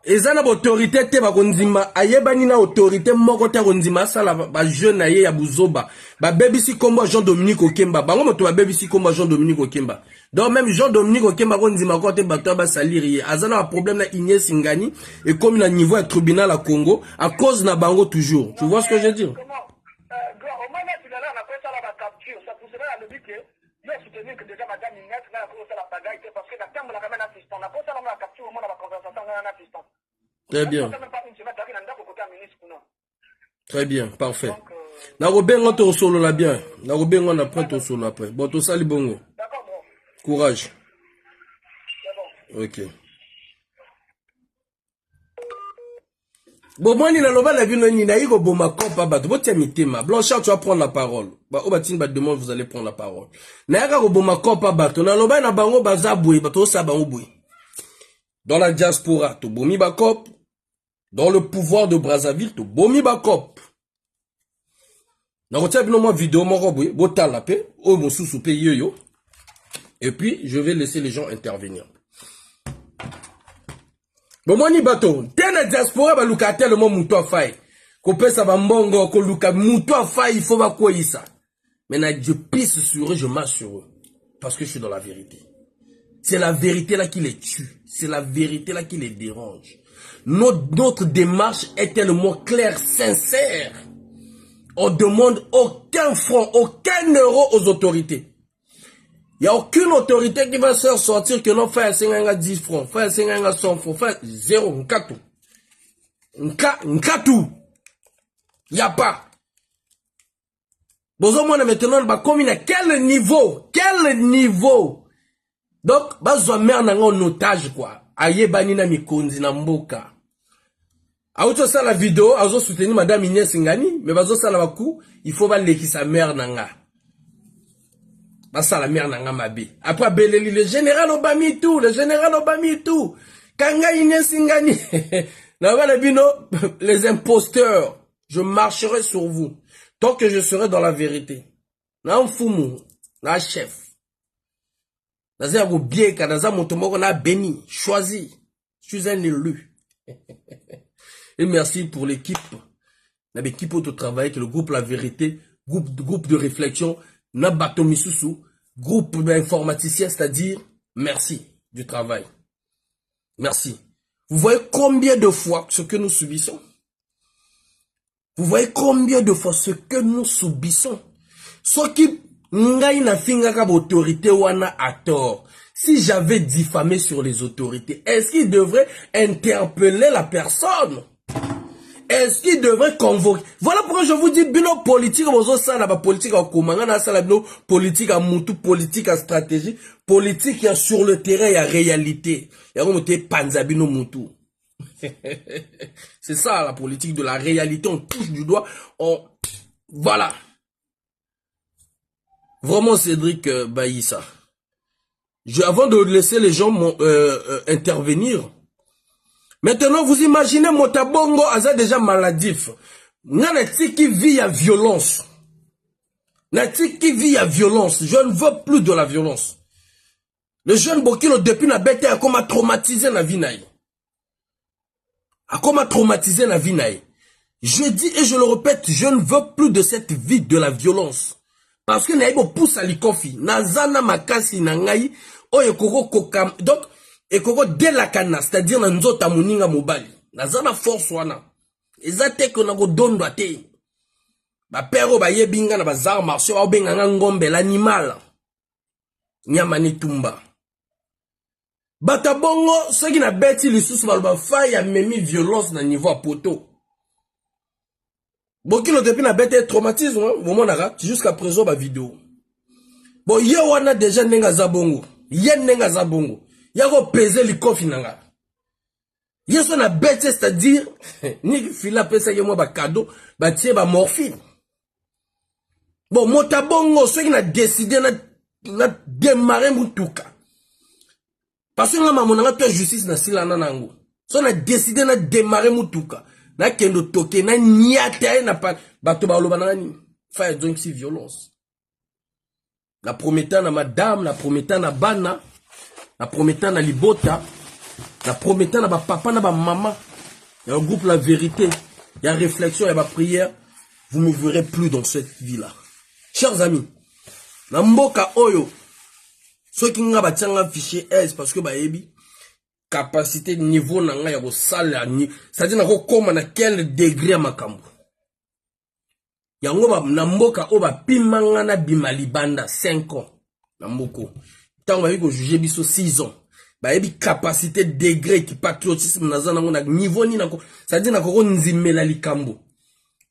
S1: Eza na autorité te ba konzima ayebani na autorité moko te konzima sala ba jeune aye ya buzoba ba bebisi kombo Jean-Dominique Okemba bango moto ba bebisi kombo Jean-Dominique Okemba donc même Jean-Dominique Okemba konzima ko te bato ba saliri azana un problème na Ignace Ngani et comme na niveau à tribunal à Congo à cause na bango toujours tu vois ce que je veux dire. Très bien. Très bien, parfait. Na robengo to solo la bien. Na robengo na prend to solo après. Bon to sali bongo. Courage. OK. Bon moi ni na loba la vino ni na iko boma kopa bato botia mitema. Blanchard tu vas prendre la parole. Ba obatine ba demande vous allez prendre la parole. Na yaka ko boma kopa bato na loba na bango bazabwe bato sa bango bwe. Dans la diaspora to bomi bakop. Dans le pouvoir de Brazzaville, to bomi bakop. Na rotia bino moi vidéo moko boye, botala pe, o mo susu pe yoyo. Et puis je vais laisser les gens intervenir. Bon moi ni bato, tena diaspora ba luka le mo muto afai. Ko pesa ba mbongo ko luka muto afai, il faut ba koyisa. Maintenant je pisse sur eux, je marche sur eux parce que je suis dans la vérité. C'est la vérité là qui les tue, c'est la vérité là qui les dérange. Notre démarche est tellement claire, sincère. On demande aucun franc, aucun euro aux autorités. Il n'y a aucune autorité qui va se sortir que non, faire 10 francs, faire 100 francs, faire 0, nkatu. Nkatu. Il n'y a pas. Bon, moi, maintenant, bah, comme il a quel niveau? Donc, bah, je merde en otage, quoi. Aye banina mikonzi na mboka. Aouto ça la vidéo, azo soutenir madame Ignace Ngani, mais bazo ça la bakou, il faut va qui sa mère nanga. Ba ça la mère nanga mabe. Après Beleli le général Obami tout, Kanga Ignace Ngani. Na va bino les imposteurs, je marcherai sur vous tant que je serai dans la vérité. Na mfumu, na chef. Naza go bien ka naza moto moko na béni, choisi. Je suis un élu. Et merci pour l'équipe. L'équipe de travail, que le groupe La Vérité, groupe de réflexion, Nabato Misusu, groupe d'informaticiens, c'est-à-dire merci du travail. Merci. Vous voyez combien de fois ce que nous subissons? Vous voyez combien de fois ce que nous subissons? Ce qui ngai na finga ka autorité wana a tort. Si j'avais diffamé sur les autorités, est-ce qu'il devrait interpeller la personne? Est-ce qu'il devrait convoquer? Voilà pourquoi je vous dis, bino politique, ça la politique en commun, ça la bino politique à moutou, politique à stratégie, politique il y a sur le terrain, il y a réalité. Il y a comme panzabino moutou. C'est ça la politique de la réalité, on touche du doigt, voilà. Vraiment Cédric Baïssa. Avant de laisser les gens intervenir, maintenant vous imaginez Motabongo a déjà maladif. Nanati qui vit à violence. Nati qui vit à violence. Je ne veux plus de la violence. Le jeune Bokilo depuis la bête a comme traumatisé la vie naïe. A comme traumatisé la vie naïe. Je dis et je le répète, je ne veux plus de cette vie de la violence. Parce que naïbo pousse à l'ikofi. Nazana makasi nangaï. Oh ekoko kokam. Donc, ekoko delakana. C'est-à-dire na nzota muninga mobali. Nazana force wana. Ezate ko na go dondo ate. Ba pero ba yebinga na bazar marché. Ba benga ngombe l'animal. Nyamani tumba. Batabongo, ceux qui na bêti les sous ba faille a memi violence na niveau à poto. Bon, qui l'ont depuis na bête traumatisme, moment nara, jusqu'à présent, ba vidéo. Bon, yé wana déjà nenga zabongo. Yé nenga zabongo. Y'a go peser li kofi nanga. Yes, on a bête, c'est-à-dire, ni fila pesa moi ba cadeau, ba tie ba morphine. Bon, motabongo, ceux qui ont décidé na démarrer mutuka. Parce que là, mon a justice na sila nanango. So on a décidé na démarrer mutuka. Na kendo toke, na niata, na pas, bato ba oloba na ni. Faire donc si violence. La promettant na madame, la promettant na bana, la promettant na libota, la promettant na ba papa, na ba maman. Il y a un groupe La Vérité, il y a réflexion, il y a prière. Vous ne me verrez plus dans cette vie-là. Chers amis, na mboka oyo, ceux qui n'ont pas un fichier S parce que ba ebi, capacité niveau nanga ya sala ni, c'est-à-dire na comment na quel degré makambo. Yango ba na mboka o ba pimanga na bimalibanda 5 ans na mboko. Tant ba ko juger biso 6 ans. Ba ebi capacité degré qui patriotisme na niveau ni nako, c'est-à-dire na ko nzimela likambo.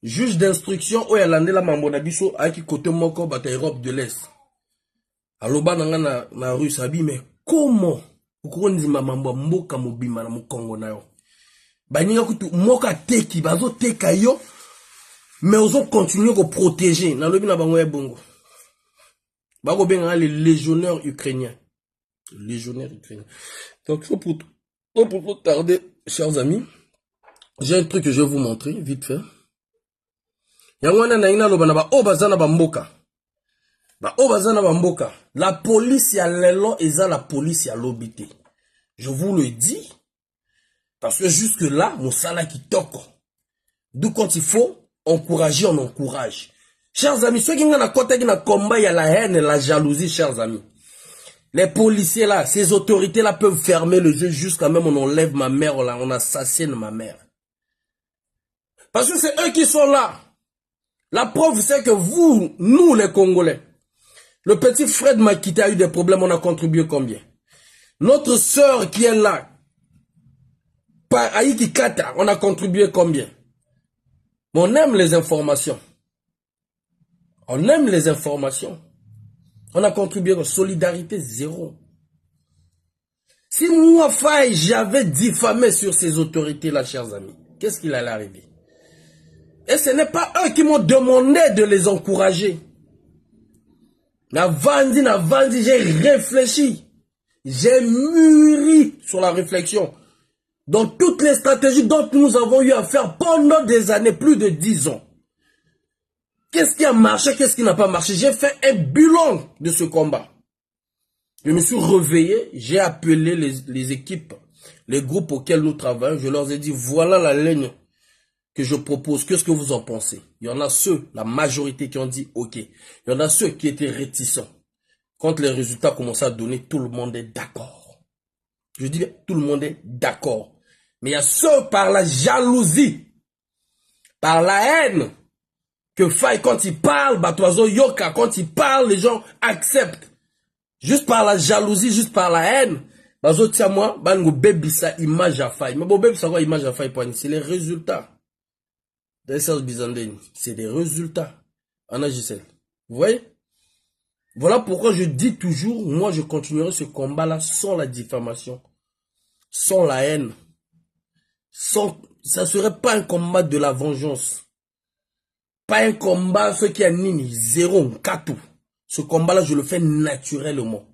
S1: Juge d'instruction o yalande la mambo na biso aki côté moko bata Europe de l'Est. Aloba nanga na rue sabi mais comment ko nzima mambo mboka mobima na Congo na yo. Ba ninga kutu moka teki bazo teka yo mais ozo continuer ko protéger na lobi na bango ya bongo. Ba ko benga les légionnaires ukrainiens. Légionnaires ukrainiens. Donc pour tarder chers amis, j'ai un truc que je vais vous montrer vite fait. Yangwana na ina loba na ba obazana ba mboka. Ba obazana ba mboka. La police ya lelo eza la police ya lobité. Je vous le dis parce que jusque là mosala kitoko. D'où quand il faut encourager, on encourage. Chers amis, ceux qui ont na combat, il y a la haine et la jalousie, chers amis. Les policiers là, ces autorités là peuvent fermer le jeu jusqu'à même on enlève ma mère là, on assassine ma mère. Parce que c'est eux qui sont là. La preuve, c'est que vous, nous les Congolais, le petit Fred Makita a eu des problèmes, on a contribué combien? Notre sœur qui est là, Aïki Kata, on a contribué combien? Mais on aime les informations. On aime les informations. On a contribué en solidarité zéro. Si moi, Faye, j'avais diffamé sur ces autorités-là, chers amis, qu'est-ce qu'il allait arriver? Et ce n'est pas eux qui m'ont demandé de les encourager. Na vandi, j'ai réfléchi. J'ai mûri sur la réflexion. Dans toutes les stratégies dont nous avons eu à faire pendant des années, plus de 10 ans. Qu'est-ce qui a marché, qu'est-ce qui n'a pas marché? J'ai fait un bilan de ce combat. Je me suis réveillé, j'ai appelé les équipes, les groupes auxquels nous travaillons. Je leur ai dit, voilà la ligne que je propose, qu'est-ce que vous en pensez? Il y en a ceux, la majorité qui ont dit ok. Il y en a ceux qui étaient réticents. Quand les résultats commençaient à donner, tout le monde est d'accord. Je dis tout le monde est d'accord. Mais il y a ceux par la jalousie, par la haine, que Faye, quand il parle, Batoizo Yoka, quand il parle, les gens acceptent. Juste par la jalousie, juste par la haine. Bazo tia moi, bango baby sa image à Faye. Mais bon, baby sa quoi image à Faye, c'est les résultats. C'est des résultats. Anna Gisèle. Vous voyez? Voilà pourquoi je dis toujours, moi je continuerai ce combat-là sans la diffamation, sans la haine. Ça ne serait pas un combat de la vengeance. Pas un combat, ce qui a nini, zéro, katou. Ce combat-là, je le fais naturellement.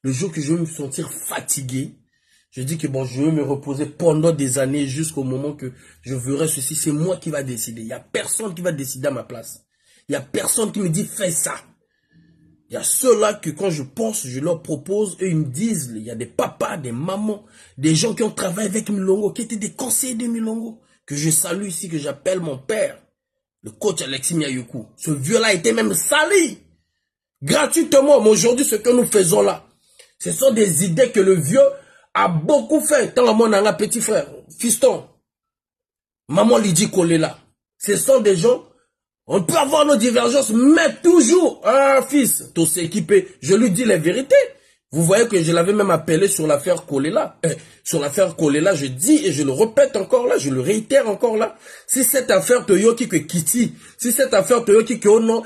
S1: Le jour que je vais me sentir fatigué, je dis que bon, je vais me reposer pendant des années jusqu'au moment que je verrai ceci. C'est moi qui va décider. Il n'y a personne qui va décider à ma place. Il n'y a personne qui me dit fais ça. Il y a ceux-là que quand je pense, je leur propose, eux ils me disent, il y a des papas, des mamans, des gens qui ont travaillé avec Milongo, qui étaient des conseillers de Milongo, que je salue ici, que j'appelle mon père, le coach Alexis Miayuku. Ce vieux-là était même sali. Gratuitement, mais aujourd'hui, ce que nous faisons là, ce sont des idées que le vieux a beaucoup fait. Tant que mon petit frère, fiston, maman Lydie Kolela. Ce sont des gens, on peut avoir nos divergences, mais toujours, fils, tout s'équiper. Je lui dis les vérités. Vous voyez que je l'avais même appelé sur l'affaire Kolela. Sur l'affaire Kolela, je dis et je le répète encore là, je le réitère encore là. Si cette affaire Toyoki que Kitty, si cette affaire Toyoki que Ono,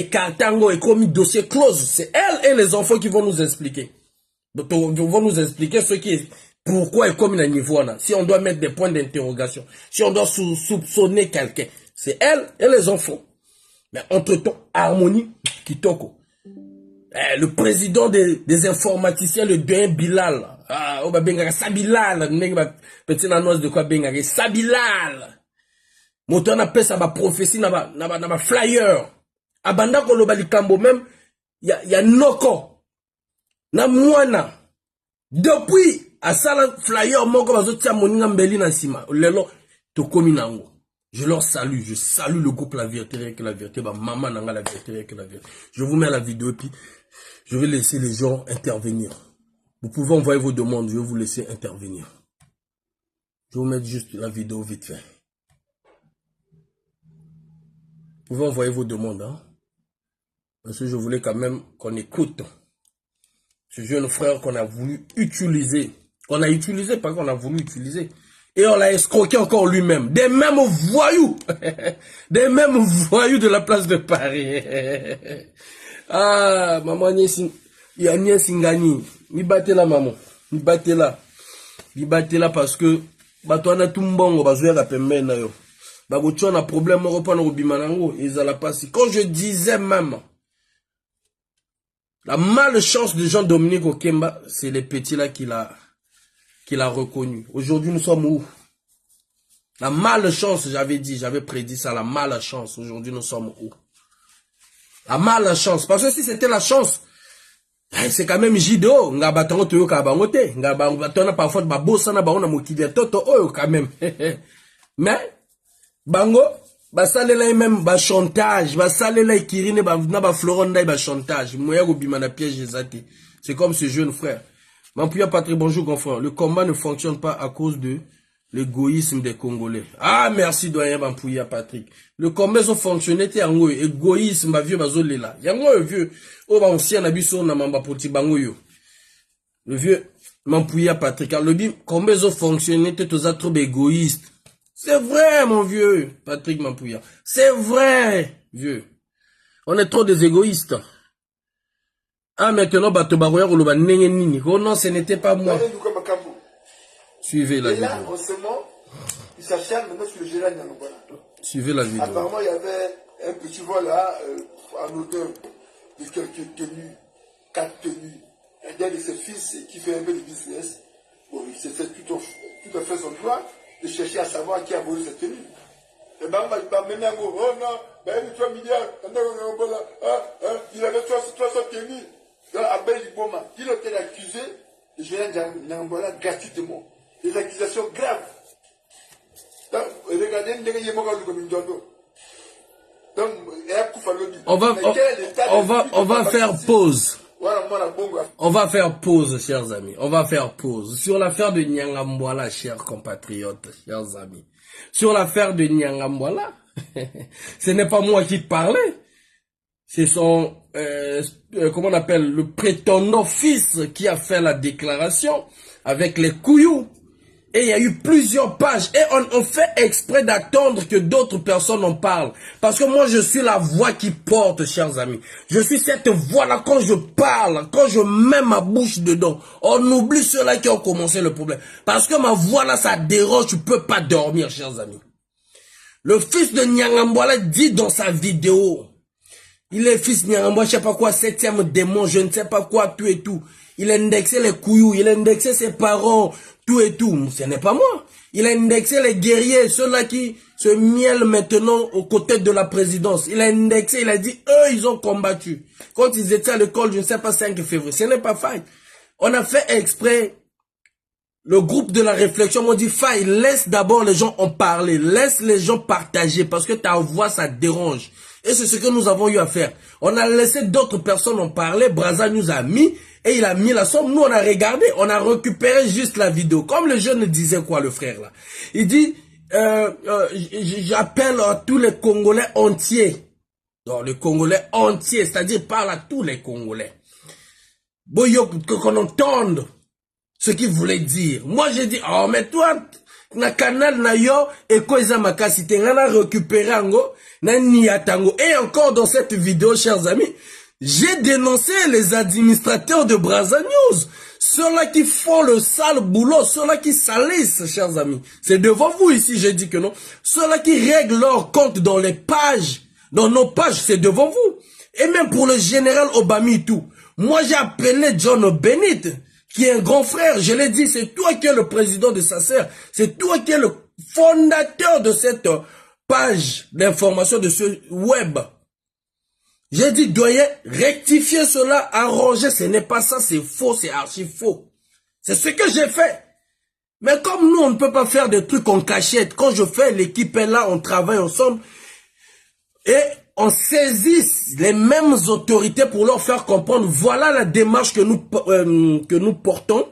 S1: Katango et commis dossier close, c'est elle et les enfants qui vont nous expliquer. Donc, ils vont nous expliquer ce qui est Pourquoi et comme il a niveau là? Si on doit mettre des points d'interrogation, si on doit soupçonner quelqu'un, c'est elle et les enfants. Mais entre-temps, harmonie, kitoko. Le président des informaticiens, le doyen Bilal. Ah, on va benga Sabilal. Petit annonce de quoi benga Sabilal. Moto na pesa ba prophétie na ba flyer. Abanda ko loba likambo même ya noko. Na mwana. Depuis à sala flyer moko bazotia moninga mbeli na sima. Lelo to komi nango. Je leur salue, je salue le groupe La Vérité avec la vérité, bah maman nanga La Vérité avec la vérité. Je vous mets la vidéo et puis je vais laisser les gens intervenir. Vous pouvez envoyer vos demandes, je vais vous laisser intervenir. Je vais vous mettre juste la vidéo vite fait. Vous pouvez envoyer vos demandes, hein. Parce que je voulais quand même qu'on écoute ce jeune frère qu'on a voulu utiliser. Qu'on a utilisé, pas qu'on a voulu utiliser. Et on l'a escroqué encore lui-même. Des mêmes voyous. Des mêmes voyous de la place de Paris. Ah, maman, il y a Nia Singani. Mi battez là, maman. Mi battez là. Mi battez là parce que, batouana tumbongo, bazouer la pembe na yo. Bagoutouan a problème, on reprend au bimanango. Ils allaient pas si. Quand je disais même, la malchance de Jean-Dominique Okemba, c'est les petits là qu'il a reconnu. Aujourd'hui, nous sommes où? La malchance, j'avais dit, j'avais prédit ça, la malchance. Aujourd'hui, nous sommes où? La malchance. Parce que si c'était la chance, c'est quand même Jido. Nga batango toyo ka bangote. Nga batona parfois ba bossa na ba ona mokili toto oyo quand même. Mais bango ba salela même ba chantage, ba salela ikirine ba na ba floronda ba chantage. Moya go bima na piège ezati. C'est comme ce jeune frère. Mampouya Patrick, bonjour grand frère. Le combat ne fonctionne pas à cause de l'égoïsme des Congolais. Ah, merci doyen Mampouya Patrick. Le combat a fonctionné, t'es en gros, égoïsme, ma vieux bazolé là. Yango vieux, oh bah ancien abisso na mamba poti bangoyo. Le vieux Mampouya Patrick. Le bim, combat a fonctionné, t'es tous trop égoïste. C'est vrai, mon vieux Patrick Mampouya. C'est vrai, vieux. On est trop des égoïstes. Ah, maintenant, oh non, ce n'était pas moi. Suivez la vidéo.
S4: Là, en ce moment, il s'acharne maintenant sur le gérant Nyangambwala.
S1: Suivez la vidéo.
S4: Apparemment, il y avait un petit vol là, en odeur de quelques tenues, 4 tenues. Un de ses fils qui fait un peu de business. Bon, il s'est fait tout à fait son droit de chercher à savoir qui a volé cette tenue. Et ben, maintenant, oh non, ben, 3 milliards, il avait 300 tenues. Donc, Abel Iboma, il a été accusé de gérer Nyangambwala gratuitement. Des accusations graves. Donc, regardez,
S1: on va faire pause. On va faire pause, chers amis. On va faire pause. Sur l'affaire de Nyangambwala, chers compatriotes, chers amis. Sur l'affaire de Nyangambwala, ce n'est pas moi qui parlais. C'est son, comment on appelle, le prétendant fils qui a fait la déclaration avec les couillous. Et il y a eu plusieurs pages. Et on fait exprès d'attendre que d'autres personnes en parlent. Parce que moi, je suis la voix qui porte, chers amis. Je suis cette voix-là quand je parle, quand je mets ma bouche dedans. On oublie ceux-là qui ont commencé le problème. Parce que ma voix-là, ça dérange, tu peux pas dormir, chers amis. Le fils de Nyangambwala dit dans sa vidéo, il est fils de Nyangambwala, je sais pas quoi, 7e démon, je ne sais pas quoi, tout et tout. Il a indexé les couillous, il a indexé ses parents, tout et tout. Ce n'est pas moi. Il a indexé les guerriers, ceux-là qui se miellent maintenant aux côtés de la présidence. Il a indexé, il a dit, eux, ils ont combattu. Quand ils étaient à l'école, je ne sais pas, 5 février. Ce n'est pas Faye. On a fait exprès. Le groupe de la réflexion m'a dit, Faye, laisse d'abord les gens en parler. Laisse les gens partager parce que ta voix, ça dérange. Et c'est ce que nous avons eu à faire. On a laissé d'autres personnes en parler. Braza nous a mis. Et il a mis la somme, nous on a regardé, on a récupéré juste la vidéo. Comme le jeune disait quoi, le frère là. Il dit, j'appelle à tous les Congolais entiers. Donc les Congolais entiers, c'est-à-dire parle à tous les Congolais. Boyo, qu'on entende ce qu'il voulait dire. Moi j'ai dit, oh mais toi, na canal na yo, et quoi ils ont makasi, on a récupéré ango, na niatango. Et encore dans cette vidéo, chers amis, j'ai dénoncé les administrateurs de Braza News. Ceux-là qui font le sale boulot, ceux-là qui salissent, chers amis. C'est devant vous ici, j'ai dit que non. Ceux-là qui règlent leur compte dans les pages, dans nos pages, c'est devant vous. Et même pour le général Obama et tout. Moi, j'ai appelé John Bennett, qui est un grand frère. Je l'ai dit, c'est toi qui es le président de SACER. C'est toi qui es le fondateur de cette page d'information, de ce web. J'ai dit, doyen, rectifier cela, arranger, ce n'est pas ça, c'est faux, c'est archi faux. C'est ce que j'ai fait. Mais comme nous, on ne peut pas faire des trucs en cachette. Quand je fais, l'équipe est là, on travaille ensemble. Et on saisit les mêmes autorités pour leur faire comprendre, voilà la démarche que nous portons,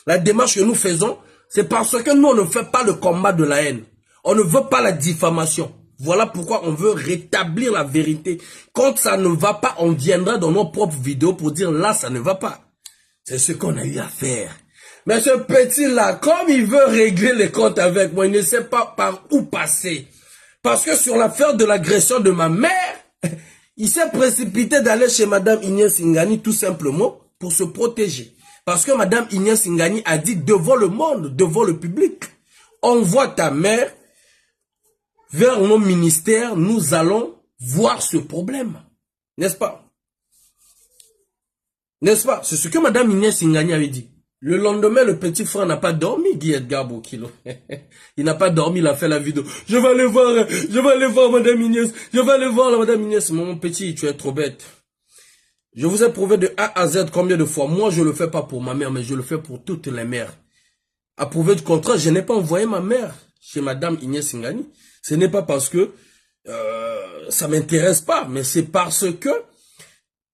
S1: la démarche que nous faisons. C'est parce que nous, on ne fait pas le combat de la haine. On ne veut pas la diffamation. Voilà pourquoi on veut rétablir la vérité. Quand ça ne va pas, on viendra dans nos propres vidéos pour dire là, ça ne va pas. C'est ce qu'on a eu à faire. Mais ce petit-là, comme il veut régler les comptes avec moi, il ne sait pas par où passer. Parce que sur l'affaire de l'agression de ma mère, il s'est précipité d'aller chez Madame Ignace Ngani tout simplement pour se protéger. Parce que Madame Ignace Ngani a dit devant le monde, devant le public, envoie ta mère vers nos ministères, nous allons voir ce problème. N'est-ce pas? N'est-ce pas? C'est ce que Madame Ignace Ngani avait dit. Le lendemain, le petit frère n'a pas dormi, Guy Edgar Bokilo. Il n'a pas dormi, il a fait la vidéo. Je vais aller voir Madame Ignace. Je vais aller voir la Madame Ignace. Mon petit, tu es trop bête. Je vous ai prouvé de A à Z combien de fois. Moi, je le fais pas pour ma mère, mais je le fais pour toutes les mères. À prouver du contraire, je n'ai pas envoyé ma mère chez Madame Ignace Ngani. Ce n'est pas parce que ça m'intéresse pas, mais c'est parce que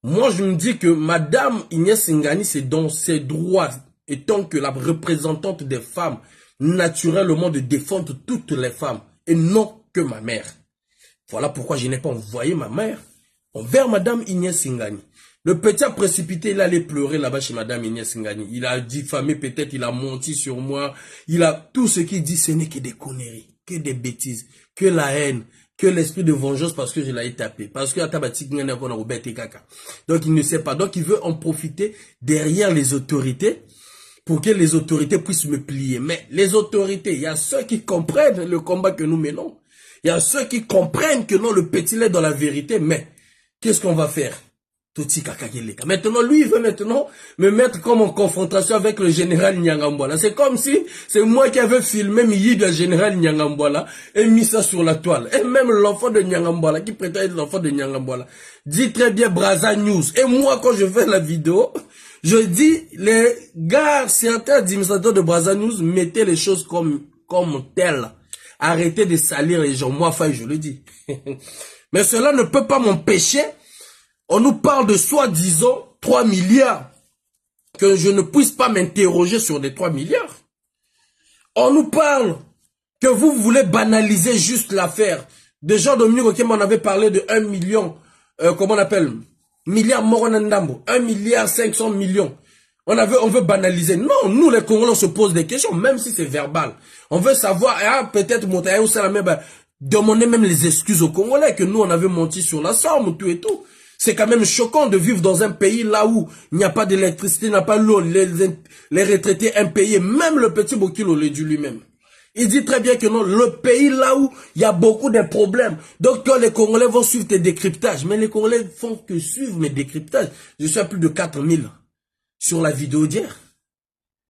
S1: moi, je me dis que Madame Ignace Ngani, c'est dans ses droits, étant que la représentante des femmes, naturellement de défendre toutes les femmes, et non que ma mère. Voilà pourquoi je n'ai pas envoyé ma mère envers Madame Ignace Ngani. Le petit a précipité, il allait pleurer là-bas chez Madame Ignace Ngani. Il a diffamé, peut-être, il a menti sur moi. Il a tout ce qu'il dit, ce n'est que des conneries, que des bêtises, que la haine, que l'esprit de vengeance parce que je l'ai tapé. Parce que donc il ne sait pas. Donc il veut en profiter derrière les autorités pour que les autorités puissent me plier. Mais les autorités, il y a ceux qui comprennent le combat que nous menons. Il y a ceux qui comprennent que non, le petit lait dans la vérité. Mais qu'est-ce qu'on va faire? Maintenant, lui, il veut maintenant me mettre comme en confrontation avec le général Nyangambola. C'est comme si c'est moi qui avais filmé Miyid, le général Nyangambola, et mis ça sur la toile. Et même l'enfant de Nyangambola, qui prétend être l'enfant de Nyangambola, dit très bien Brazza News. Et moi, quand je fais la vidéo, je dis, les gars, certains administrateurs de Brazza News mettaient les choses comme telles. Arrêtez de salir les gens. Moi, enfin, je le dis. Mais cela ne peut pas m'empêcher. On nous parle de soi-disant 3 milliards. Que je ne puisse pas m'interroger sur les 3 milliards. On nous parle que vous voulez banaliser juste l'affaire. Déjà, Dominique Okem en avait parlé de 1 million, comment on appelle, milliard Moronandambo, 1 milliard 500 millions. On veut banaliser. Non, nous les Congolais, on se pose des questions, même si c'est verbal. On veut savoir, ah, peut-être Moutaï ou Salamé, demander même les excuses aux Congolais, que nous on avait menti sur la somme, tout et tout. C'est quand même choquant de vivre dans un pays là où il n'y a pas d'électricité, il n'y a pas l'eau, les retraités impayés, même le petit Bokilo le dit lui-même. Il dit très bien que non, le pays là où il y a beaucoup de problèmes. Donc quand les Congolais vont suivre tes décryptages, mais les Congolais font que suivre mes décryptages. Je suis à plus de 4000 sur la vidéo d'hier.